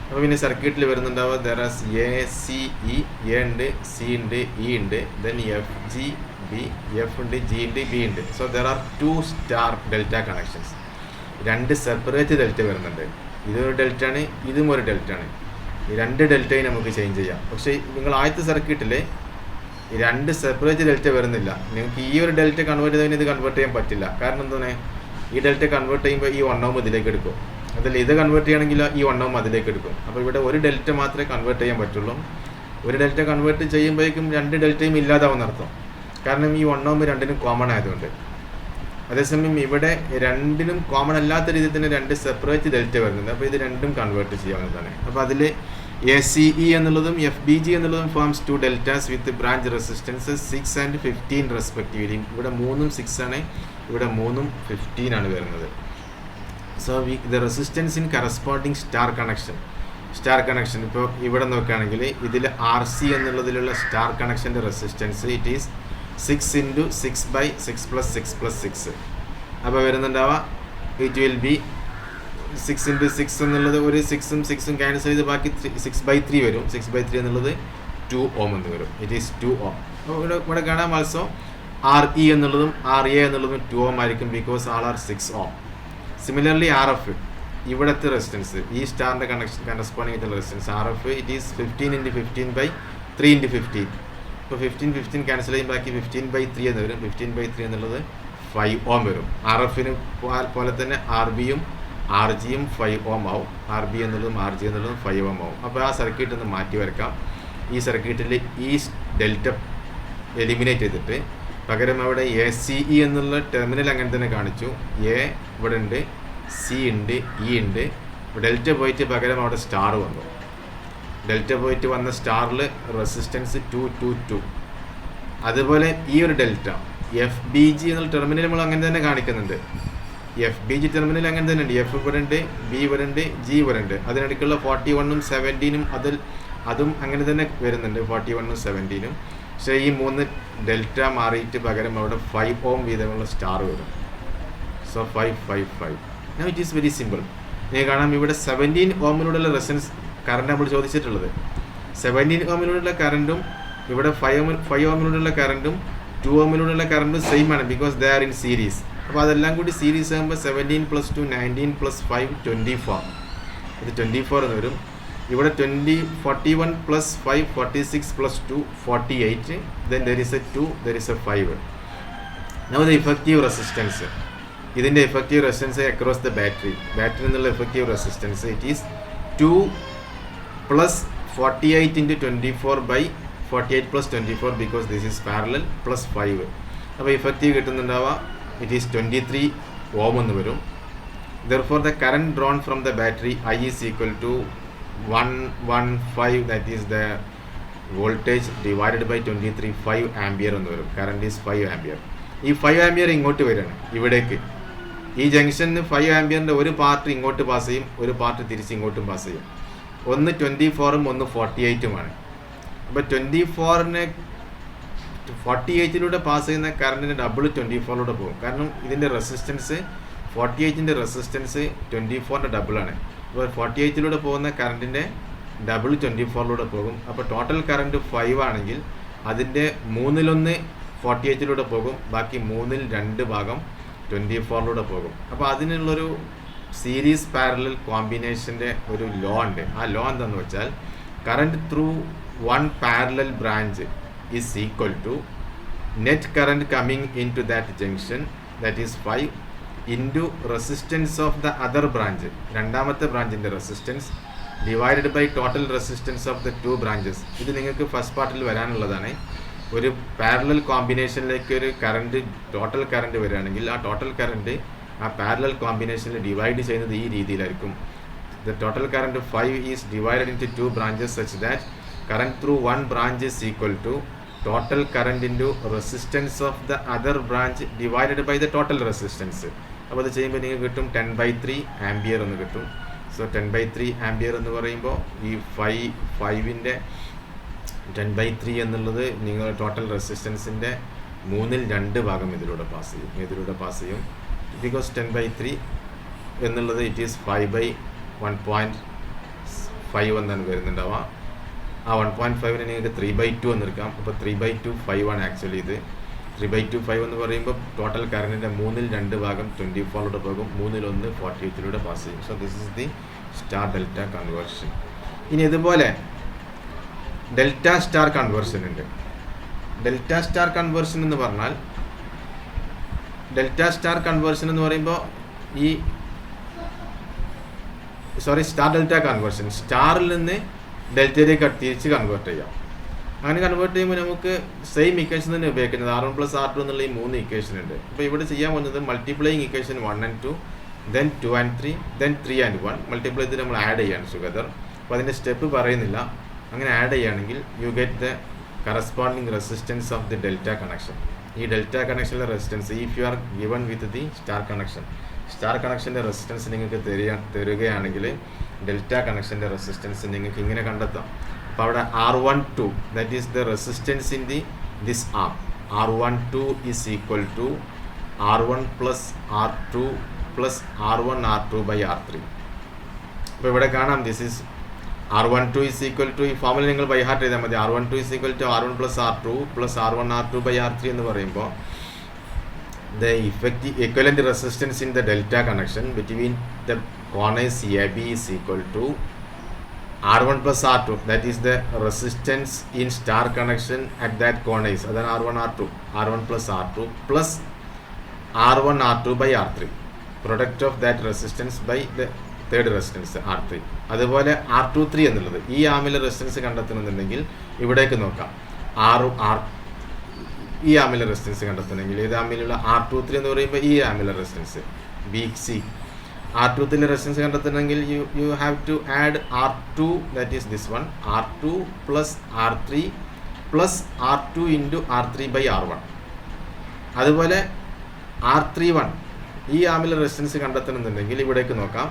അപ്പോൾ പിന്നെ സർക്യൂട്ടിൽ വരുന്നുണ്ടാവുക there as A C E, A ഉണ്ട്, C ഉണ്ട്, E ഉണ്ട്, then F G B, F ഉണ്ട്, G ഉണ്ട്, B ഉണ്ട്. So there are 2 star delta connections. 2 separate delta വരുന്നുണ്ട്. ഇതൊരു ഡെൽറ്റ ആണ്, ഇതും ഒരു ഡെൽറ്റ ആണ്. ഈ 2 ഡെൽറ്റയും നമുക്ക് ചേഞ്ച് ചെയ്യാം. പക്ഷേ നിങ്ങൾ ആദ്യത്തെ സർക്യൂട്ടിൽ ഈ 2 സെപ്പറേറ്റ് ഡെൽറ്റ വരുന്നില്ല. നിങ്ങൾക്ക് ഈ ഒരു ഡെൽറ്റ കൺവേർട്ട് ചെയ്തതിന് ഇത് കൺവേർട്ട് ചെയ്യാൻ പറ്റില്ല. കാരണം എന്താണ്, ഈ ഡെൽറ്റ കൺവേർട്ട് ചെയ്യുമ്പോൾ ഈ 1 ohm ഇതിലേക്ക് എടുക്കും. അതിൽ ഇത് കൺവേർട്ട് ചെയ്യണമെങ്കിൽ ഈ 1 ohm അതിലേക്ക് എടുക്കും. അപ്പോൾ ഇവിടെ ഒരു ഡെൽറ്റ മാത്രമേ കൺവേർട്ട് ചെയ്യാൻ പറ്റുള്ളൂ. ഒരു ഡെൽറ്റ കൺവേർട്ട് ചെയ്യുമ്പോഴേക്കും 2 ഡെൽറ്റയും ഇല്ലാതാവുന്ന അർത്ഥം. കാരണം ഈ 1 ohm രണ്ടിനും കോമൺ ആയതുകൊണ്ട്. അതേസമയം ഇവിടെ രണ്ടിനും കോമൺ അല്ലാത്ത രീതിയിൽ തന്നെ രണ്ട് സെപ്പറേറ്റ് ഡെൽറ്റ വരുന്നുണ്ട്. അപ്പോൾ ഇത് രണ്ടും കൺവേർട്ട് ചെയ്യാവുന്നതാണ്. അപ്പോൾ അതിൽ ACE എന്നുള്ളതും FBG എന്നുള്ളതും forms 2 deltas with branch resistances 6 and 15 respectively. ഇവിടെ 3ഉം 6 ആണ്, ഇവിടെ 3ഉം 15 ആണ് വരുന്നത്. So the resistance in corresponding star connection ഇപ്പോൾ ഇവിടെ നോക്കുകയാണെങ്കിൽ ഇതിൽ RC എന്നുള്ളതിലുള്ള സ്റ്റാർ കണക്ഷൻ്റെ റെസിസ്റ്റൻസ് ഇറ്റ് ഈസ് 6 into 6/6 + 6 + 6. അപ്പോൾ വരുന്നുണ്ടാവുക ഇറ്റ് വിൽ ബി 6 into 6 എന്നുള്ളത് ഒരു 6ഉം 6ഉം ക്യാൻസൽ ചെയ്ത് ബാക്കി 6/3 വരും. 6/3 എന്നുള്ളത് 2 ohm എന്ന് വരും. It is 2 ohm. അപ്പോൾ ഇവിടെ കാണാം ആൾസോ RE എന്നുള്ളതും RA എന്നുള്ളതും 2 ohm ആയിരിക്കും, because all are 6 ohm. Similarly RF ഇവിടുത്തെ റെസിസ്റ്റൻസ് ഈ സ്റ്റാറിൻ്റെ കറസ്പോണ്ടിങ് ആയിട്ടുള്ള resistance RF it is 15 into 15/3 into 15. ഇപ്പോൾ 15 ക്യാൻസൽ ചെയ്യും ബാക്കി 15/3 എന്ന് വരും. 15/3 എന്നുള്ളത് 5 ohm വരും. RFന് പോലെ തന്നെ RBയും RGയും 5 ohm ആവും. RB എന്നുള്ളതും RG എന്നുള്ളതും 5 ohm ആവും. അപ്പോൾ ആ സർക്യൂട്ട് ഒന്ന് മാറ്റി വരക്കാം. ഈ സർക്യൂട്ടിൽ ഈ ഡെൽറ്റ എലിമിനേറ്റ് ചെയ്തിട്ട് പകരം അവിടെ ACE എന്നുള്ള ടെർമിനൽ അങ്ങനെ തന്നെ കാണിച്ചു. A ഇവിടെ ഉണ്ട്, C ഉണ്ട്, E ഉണ്ട്. ഡെൽറ്റ പോയിട്ട് പകരം അവിടെ സ്റ്റാർ വന്നു. ഡെൽറ്റ പോയിട്ട് വന്ന സ്റ്റാറിൽ റെസിസ്റ്റൻസ് 222. അതുപോലെ ഈ ഒരു ഡെൽറ്റ FBG എന്നുള്ള ടെർമിനൽ നമ്മൾ അങ്ങനെ തന്നെ കാണിക്കുന്നുണ്ട്. FBG ടെർമിനൽ അങ്ങനെ തന്നെ ഉണ്ട്. F ഇവിടെ ഉണ്ട്, B ഇവിടെ ഉണ്ട്, G ഇവിടെ ഉണ്ട്. അതിനിടയ്ക്കുള്ള 41ഉം 17ഉം അതും അങ്ങനെ തന്നെ വരുന്നുണ്ട്, 41ഉം 17ഉം. പക്ഷേ ഈ 3 ഡെൽറ്റ മാറിയിട്ട് പകരം അവിടെ 5 ohm വീതമുള്ള സ്റ്റാർ വരും. So 5, 5, 5. Now it is very simple. നിങ്ങൾ കാണാം ഇവിടെ 17 ohമിലൂടെയുള്ള റെസിസ്റ്റൻസ് കറണ്ട് നമ്മൾ ചോദിച്ചിട്ടുള്ളത്. 17 ohമിലൂടെയുള്ള കറണ്ടും ഇവിടെ 5 ohമിലൂടെയുള്ള കറണ്ടും 2 ohമിലൂടെയുള്ള കറണ്ടും സെയിം ആണ്, because they are in series. അപ്പോൾ അതെല്ലാം കൂടി സീരീസ് ആകുമ്പോൾ 17 + 2 19 + 5 24. ഇത് 24 എന്ന് വരും. ഇവിടെ 41 + 5 46 + 2 48. Then there is a 2, there is a 5. Now the effective resistance. ഇതിൻ്റെ effective resistance across the battery എന്നുള്ള effective resistance it is 2 + 48 into 24/48 + 24, because this is parallel +5. അപ്പോൾ ഇഫക്റ്റീവ് കിട്ടുന്നുണ്ടാവുക ഇറ്റ് ഈസ് 23 ohm എന്ന് വരും. Therefore the current drawn from the battery I is equal to 115, that is the voltage divided by 23, 5 ampere എന്ന് വരും. Current is 5 ampere. ഈ 5 ampere ഇങ്ങോട്ട് വരികയാണ്, ഇവിടേക്ക് ഈ ജംഗ്ഷനിൽ 5 ampereൻ്റെ ഒരു പാർട്ട് ഇങ്ങോട്ട് പാസ് ചെയ്യും, ഒരു പാർട്ട് തിരിച്ച് ഇങ്ങോട്ടും പാസ് ചെയ്യും. ഒന്ന് 24ഉം ഒന്ന് 48ഉമാണ്. അപ്പോൾ 24നെ 48ലൂടെ പാസ് ചെയ്യുന്ന കറണ്ടിൻ്റെ ഡബിൾ 24ലൂടെ പോകും. കാരണം ഇതിൻ്റെ റെസിസ്റ്റൻസ് 48ൻ്റെ റെസിസ്റ്റൻസ് 24ൻ്റെ ഡബിളാണ്. അപ്പോൾ 48ലൂടെ പോകുന്ന കറണ്ടിൻ്റെ ഡബിൾ 24ലൂടെ പോകും. അപ്പോൾ ടോട്ടൽ കറണ്ട് 5 ആണെങ്കിൽ അതിൻ്റെ 1/3 48ലൂടെ പോകും, ബാക്കി 1/2 ഭാഗം 24ലൂടെ പോകും. അപ്പോൾ അതിനുള്ളൊരു സീരീസ് പാരലൽ കോമ്പിനേഷൻ്റെ ഒരു ലോ ഉണ്ട്. ആ ലോ എന്താണെന്ന് വെച്ചാൽ current through one parallel branch is equal to net current coming into that junction, that is 5 into resistance of the other branch, രണ്ടാമത്തെ ബ്രാഞ്ചിൻ്റെ resistance, divided by total resistance of the 2 branches. ഇത് നിങ്ങൾക്ക് first പാർട്ടിൽ വരാനുള്ളതാണ്. ഒരു parallel കോമ്പിനേഷനിലേക്ക് ഒരു current total current വരികയാണെങ്കിൽ ആ total current ആ പാരലൽ കോമ്പിനേഷനിൽ ഡിവൈഡ് ചെയ്യുന്നത് ഈ രീതിയിലായിരിക്കും. The total current 5 is divided into 2 branches such that current through one branch is equal to total current into resistance of the other branch divided by the total resistance. അപ്പോൾ അത് ചെയ്യുമ്പോൾ നിങ്ങൾക്ക് കിട്ടും 10/3 ampere എന്ന് കിട്ടും. സോ 10/3 ampere എന്ന് പറയുമ്പോൾ ഈ 5ൻ്റെ 10/3 എന്നുള്ളത് നിങ്ങൾ ടോട്ടൽ റെസിസ്റ്റൻസിൻ്റെ 1/2 ഭാഗം ഇതിലൂടെ പാസ് ചെയ്യും. ബിക്കോസ് 10/3 എന്നുള്ളത് ഇറ്റ് ഈസ് 5/1.5 എന്നാണ് വരുന്നുണ്ടാവുക. ആ 1.5നെ നിങ്ങൾക്ക് 3/2 എന്നെടുക്കാം. അപ്പോൾ 3/2 5 ആണ് ആക്ച്വലി. ഇത് 3/2 5 എന്ന് പറയുമ്പോൾ ടോട്ടൽ കറണ്ടിൻ്റെ 1/2 ഭാഗം 24ലൂടെ പോകും, 1/1 48ലൂടെ പാസ് ചെയ്യും. So this is the star delta conversion. ഇനി ഇതുപോലെ ഡെൽറ്റ സ്റ്റാർ കൺവേർഷൻ ഉണ്ട്. ഡെൽറ്റ സ്റ്റാർ കൺവേർഷൻ എന്ന് പറഞ്ഞാൽ സ്റ്റാർ ഡെൽറ്റ കൺവേർഷൻ, സ്റ്റാറിൽ നിന്ന് ഡെൽറ്റയിലേക്ക് തിരിച്ച് കൺവേർട്ട് ചെയ്യാം. അങ്ങനെ കൺവേർട്ട് ചെയ്യുമ്പോൾ നമുക്ക് സെയിം ഇക്വേഷൻ തന്നെ ഉപയോഗിക്കുന്നത് R1 + R2 എന്നുള്ള ഈ 3 ഇക്വേഷൻ ഉണ്ട്. അപ്പോൾ ഇവിടെ ചെയ്യാൻ പോകുന്നത് multiplying equation 1 and 2, then 2 and 3, then 3 and 1 multiply ചെയ്ത് നമ്മൾ ആഡ് ചെയ്യാണ് ടുഗദർ. അപ്പോൾ അതിൻ്റെ സ്റ്റെപ്പ് പറയുന്നില്ല. അങ്ങനെ ആഡ് ചെയ്യുകയാണെങ്കിൽ you get the corresponding resistance of the delta connection. ഈ ഡെൽറ്റ കണക്ഷനിലെ resistance if you are given with the star കണക്ഷൻ്റെ റെസിസ്റ്റൻസ് നിങ്ങൾക്ക് തരികയാണെങ്കിൽ ഡെൽറ്റ കണക്ഷൻ്റെ റെസിസ്റ്റൻസ് നിങ്ങൾക്ക് ഇങ്ങനെ കണ്ടെത്താം. അപ്പോൾ അവിടെ R12 that is the resistance in this arm. R12 is equal to R1 + R2 + R1 R2 by R3. അപ്പോൾ ഇവിടെ കാണാം this is R12 is equal to, ഈ ഫോമിൽ നിങ്ങൾ ബൈ ഹാർട്ട് ചെയ്താൽ മതി. R12 is equal to R1 + R2 + R1 R2 by R3 എന്ന് പറയുമ്പോൾ the effective equivalent resistance in the delta connection between the corners AB is equal to R1 + R2, that is the resistance in star connection at that corners, that is R1 R2 + R2 plus R1 R2 by R3, product of that resistance by the third resistance R3. അതുപോലെ R23 എന്നുള്ളത് ഈ ആമിലെ resistance കണ്ടെത്തണമെന്നുണ്ടെങ്കിൽ ഇവിടേക്ക് നോക്കാം. ഈ ആമിലെ resistance കണ്ടെത്തണമെങ്കിൽ ഇത് ആമിലുള്ള R23 എന്ന് പറയുമ്പോൾ ഈ ആമിലെ റെസിസ്റ്റൻസ് BC. R23 റെസിസ്റ്റൻസ് കണ്ടെത്തണമെങ്കിൽ you have to add R2, that is this one, R2 + R3 + R2 × R3 by R1. അതുപോലെ R31 ഈ ആമിലെ റെസിസ്റ്റൻസ് കണ്ടെത്തണമെന്നുണ്ടെങ്കിൽ ഇവിടേക്ക് നോക്കാം.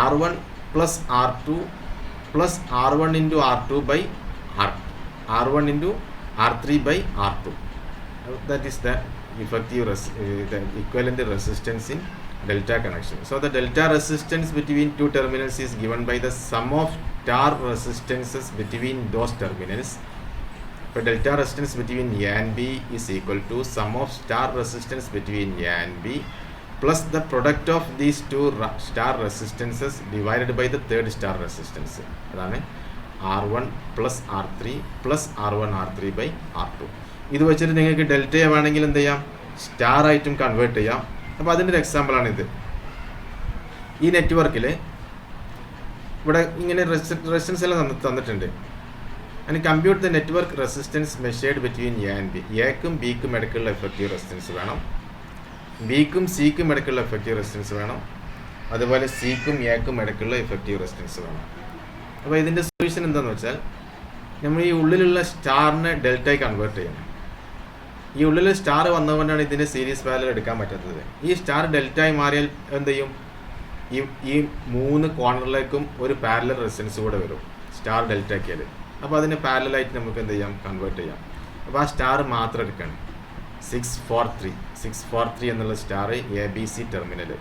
R1 + R2 + R1 × R2 by R1 × R3 by R2. That is the effective the equivalent resistance in delta connection. So the delta resistance between two terminals is given by the sum of star resistances between those terminals. So delta resistance between A and B is equal to sum of star resistance between A and B plus the product of these two star resistances divided by the third star resistance. അതാണ് R1 + R3 + R1 R3 by R2. ഇത് വെച്ചിട്ട് നിങ്ങൾക്ക് ഡെൽറ്റയെ വേണമെങ്കിൽ എന്ത് ചെയ്യാം, star ആയിട്ടും convert ചെയ്യാം. അപ്പോൾ അതിൻ്റെ ഒരു എക്സാമ്പിളാണിത്. ഈ നെറ്റ്വർക്കിൽ ഇവിടെ ഇങ്ങനെ റെസിസ്റ്റൻസ് എല്ലാം തന്നിട്ടുണ്ട്. അതിന് compute the network resistance measured between A and B. എക്കും ബിക്കും ഇടയ്ക്കുള്ള എഫക്റ്റീവ് റെസിസ്റ്റൻസ് വേണം, ബിക്കും സിക്കും ഇടയ്ക്കുള്ള എഫക്റ്റീവ് റെസിസ്റ്റൻസ് വേണം, അതുപോലെ സിക്കും എക്കും ഇടയ്ക്കുള്ള എഫക്റ്റീവ് റെസിസ്റ്റൻസ് വേണം. അപ്പോൾ ഇതിൻ്റെ സൊല്യൂഷൻ എന്താണെന്ന് വെച്ചാൽ നമ്മൾ ഈ ഉള്ളിലുള്ള സ്റ്റാറിനെ ഡെൽറ്റയായി കൺവേർട്ട് ചെയ്യണം. ഈ ഉള്ളിൽ സ്റ്റാർ വന്നതുകൊണ്ടാണ് ഇതിൻ്റെ സീരീസ് പാരലൽ എടുക്കാൻ പറ്റാത്തത്. ഈ സ്റ്റാർ ഡെൽറ്റയായി മാറിയാൽ എന്ത് ചെയ്യും, ഈ 3 കോർണറിലേക്കും ഒരു പാരലൽ റെസിസ്റ്റൻസ് കൂടെ വരും സ്റ്റാർ ഡെൽറ്റയാക്കിയാൽ. അപ്പോൾ അതിന് പാരലായിട്ട് നമുക്ക് എന്ത് ചെയ്യാം, കൺവേർട്ട് ചെയ്യാം. അപ്പോൾ ആ സ്റ്റാർ മാത്രം എടുക്കണം. 643 എന്നുള്ള star ABC terminal.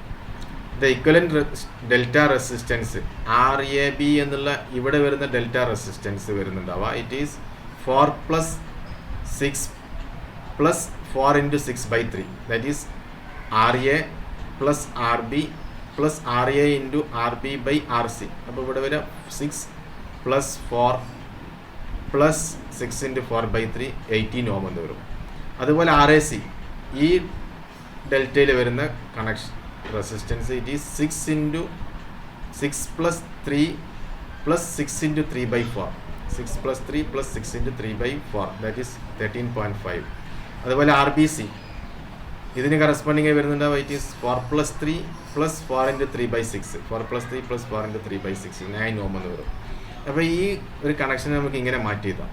The equivalent delta resistance RAB എന്നുള്ള ഇവിടെ വരുന്ന ഡെൽറ്റ റെസിസ്റ്റൻസ് വരുന്നുണ്ടാവുക. It is 4 + 6 + 4 × 6/3, that is RA + RB + RA × RB by RC. അപ്പോൾ ഇവിടെ വരെ 6 + 4 + 6 × 4/3 18 ഓം എന്ന് വരും. അതുപോലെ RAC ഈ ഡെൽറ്റയിൽ വരുന്ന connection resistance it is 6 × 6 + 3 + 6 × 3/4, 6 + 3 + 6 × 3/4, that is 13.5. അതുപോലെ RBC ഇതിന് കറസ്പോണ്ടിങ് ആയി വരുന്നുണ്ടാവുക. ഇറ്റ് ഈസ് 4 + 3 + 4 × 3/6, 4 + 3 + 4 × 3/6 9 ഓം എന്ന് വരും. അപ്പോൾ ഈ ഒരു കണക്ഷൻ നമുക്ക് ഇങ്ങനെ മാറ്റി എഴുതാം.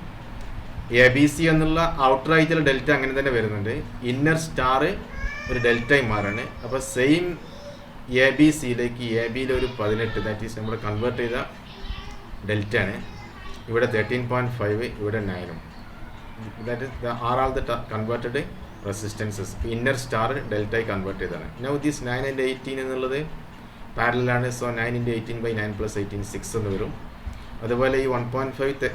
ABC എന്നുള്ള ഔട്ടർ ആയിട്ടുള്ള ഡെൽറ്റ അങ്ങനെ തന്നെ വരുന്നുണ്ട്. ഇന്നർ സ്റ്റാർ ഒരു ഡെൽറ്റയായി മാറാണ്. അപ്പോൾ സെയിം ABCയിലേക്ക് ABയിൽ ഒരു 18, ദാറ്റ് ഈസ് നമ്മൾ കൺവേർട്ട് ചെയ്ത ഡെൽറ്റ ആണ്. ഇവിടെ 13.5, ഇവിടെ 9. That is are the converted resistances. Inner star ഡെൽറ്റയായി കൺവേർട്ട് ചെയ്തതാണ്. നൗ ദിസ് 9 × 18 എന്നുള്ളത് പാരലാണ്. സോ 9 × 18 / 9 + 18 6 എന്ന് വരും. അതുപോലെ ഈ 1.5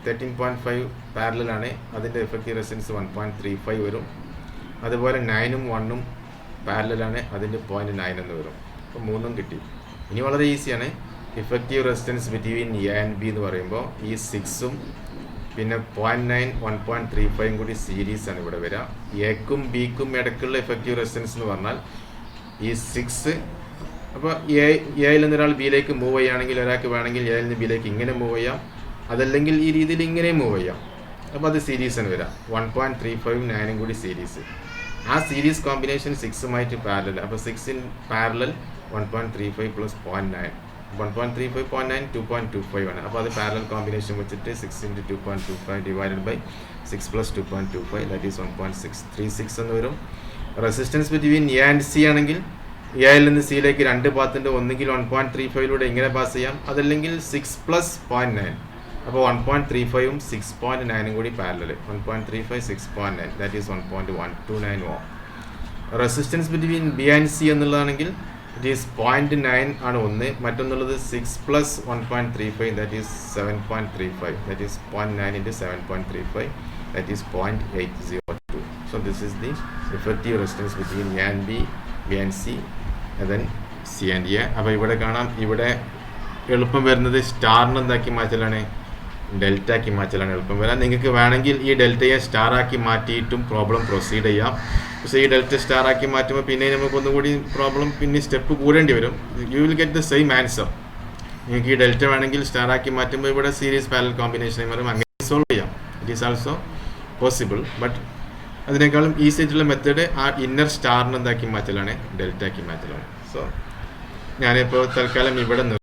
13.5 പാരലാണ്. അതിൻ്റെ എഫക്റ്റീവ് റെസിസ്റ്റൻസ് 1.35 വരും. അതുപോലെ 9ഉം 1ഉം പാരലാണ്. അതിൻ്റെ 0.9 എന്ന് വരും. അപ്പോൾ 3ഉം കിട്ടി. ഇനി വളരെ ഈസിയാണ്. Effective resistance between A and B എന്ന് പറയുമ്പോൾ ഈ 6ഉം പിന്നെ 0.9 1.35 കൂടി സീരീസാണ് ഇവിടെ വരിക. എക്കും ബിക്കും ഇടയ്ക്കുള്ള എഫക്റ്റീവ് റെസിസ്റ്റൻസ് എന്ന് പറഞ്ഞാൽ ഈ 6. അപ്പോൾ എയിൽ നിന്ന് ഒരാൾ ബിയിലേക്ക് മൂവ് ചെയ്യുകയാണെങ്കിൽ ഒരാൾക്ക് വേണമെങ്കിൽ എയിൽ നിന്ന് ബിയിലേക്ക് ഇങ്ങനെ മൂവ് ചെയ്യാം, അതല്ലെങ്കിൽ ഈ രീതിയിൽ ഇങ്ങനെ മൂവ് ചെയ്യാം. അപ്പോൾ അത് സീരീസ് ആണ് വരാം. 1.35 9 കൂടി സീരീസ്. ആ സീരീസ് കോമ്പിനേഷൻ 6ഉമായിട്ട് പാരലൽ. അപ്പോൾ 6 ഇൻ പാരലൽ 1.35 പ്ലസ് 0.9. 1.35 0.9 2.25 ആണ്. അപ്പോൾ അത് പാരലൽ കോമ്പിനേഷൻ വെച്ചിട്ട് 6 × 2.25 divided by 6 plus 2.25 that is 1.636 എന്ന് വരും. Resistance between A and C ആണെങ്കിൽ എയിൽ നിന്ന് സിയിലേക്ക് 2 പാത്തുണ്ട്. ഒന്നുകിൽ 1.35 ഇങ്ങനെ പാസ് ചെയ്യാം, അതല്ലെങ്കിൽ 6 പ്ലസ് 0.9. അപ്പോൾ 1.35ഉം 6.9 കൂടി parallel. 1.35 6.9 that is 1.129 ohm. Resistance between B and C എന്നുള്ളതാണെങ്കിൽ ഇറ്റ് ഈസ് 0.9 ആണ് ഒന്ന്, മറ്റൊന്നുള്ളത് 6 plus 1.35 that is 7.35 that is 0.9 × 7.35 that is 0.802. So this is the effective resistance between A and B, B and C, then C and A. അപ്പോൾ ഇവിടെ കാണാം, ഇവിടെ എളുപ്പം വരുന്നത് സ്റ്റാറിന് എന്താക്കി മാറ്റലാണ്, ഡെൽറ്റ ആക്കി മാറ്റലാണ് എളുപ്പം വരാൻ. നിങ്ങൾക്ക് വേണമെങ്കിൽ ഈ ഡെൽറ്റയെ സ്റ്റാർ ആക്കി മാറ്റിയിട്ടും പ്രോബ്ലം പ്രൊസീഡ് ചെയ്യാം. പക്ഷേ ഈ ഡെൽറ്റ സ്റ്റാർ ആക്കി മാറ്റുമ്പോൾ പിന്നെ നമുക്ക് ഒന്നുകൂടി പ്രോബ്ലം പിന്നെ സ്റ്റെപ്പ് കൂടേണ്ടി വരും. You will get the same answer. നിങ്ങൾക്ക് ഈ ഡെൽറ്റ വേണമെങ്കിൽ സ്റ്റാർ ആക്കി മാറ്റുമ്പോൾ ഇവിടെ സീരീസ് പാരലൽ കോമ്പിനേഷൻ വരും, അങ്ങനെ സോൾവ് ചെയ്യാം. It is also possible. But അതിനേക്കാളും ഈസി ആയിട്ടുള്ള മെത്തേഡ് ആ ഇന്നർ സ്റ്റാറിന് എന്താക്കി മാറ്റലാണ്, ഡെൽറ്റ ആക്കി മാറ്റലാണ്. സോ ഞാനിപ്പോൾ തൽക്കാലം ഇവിടെ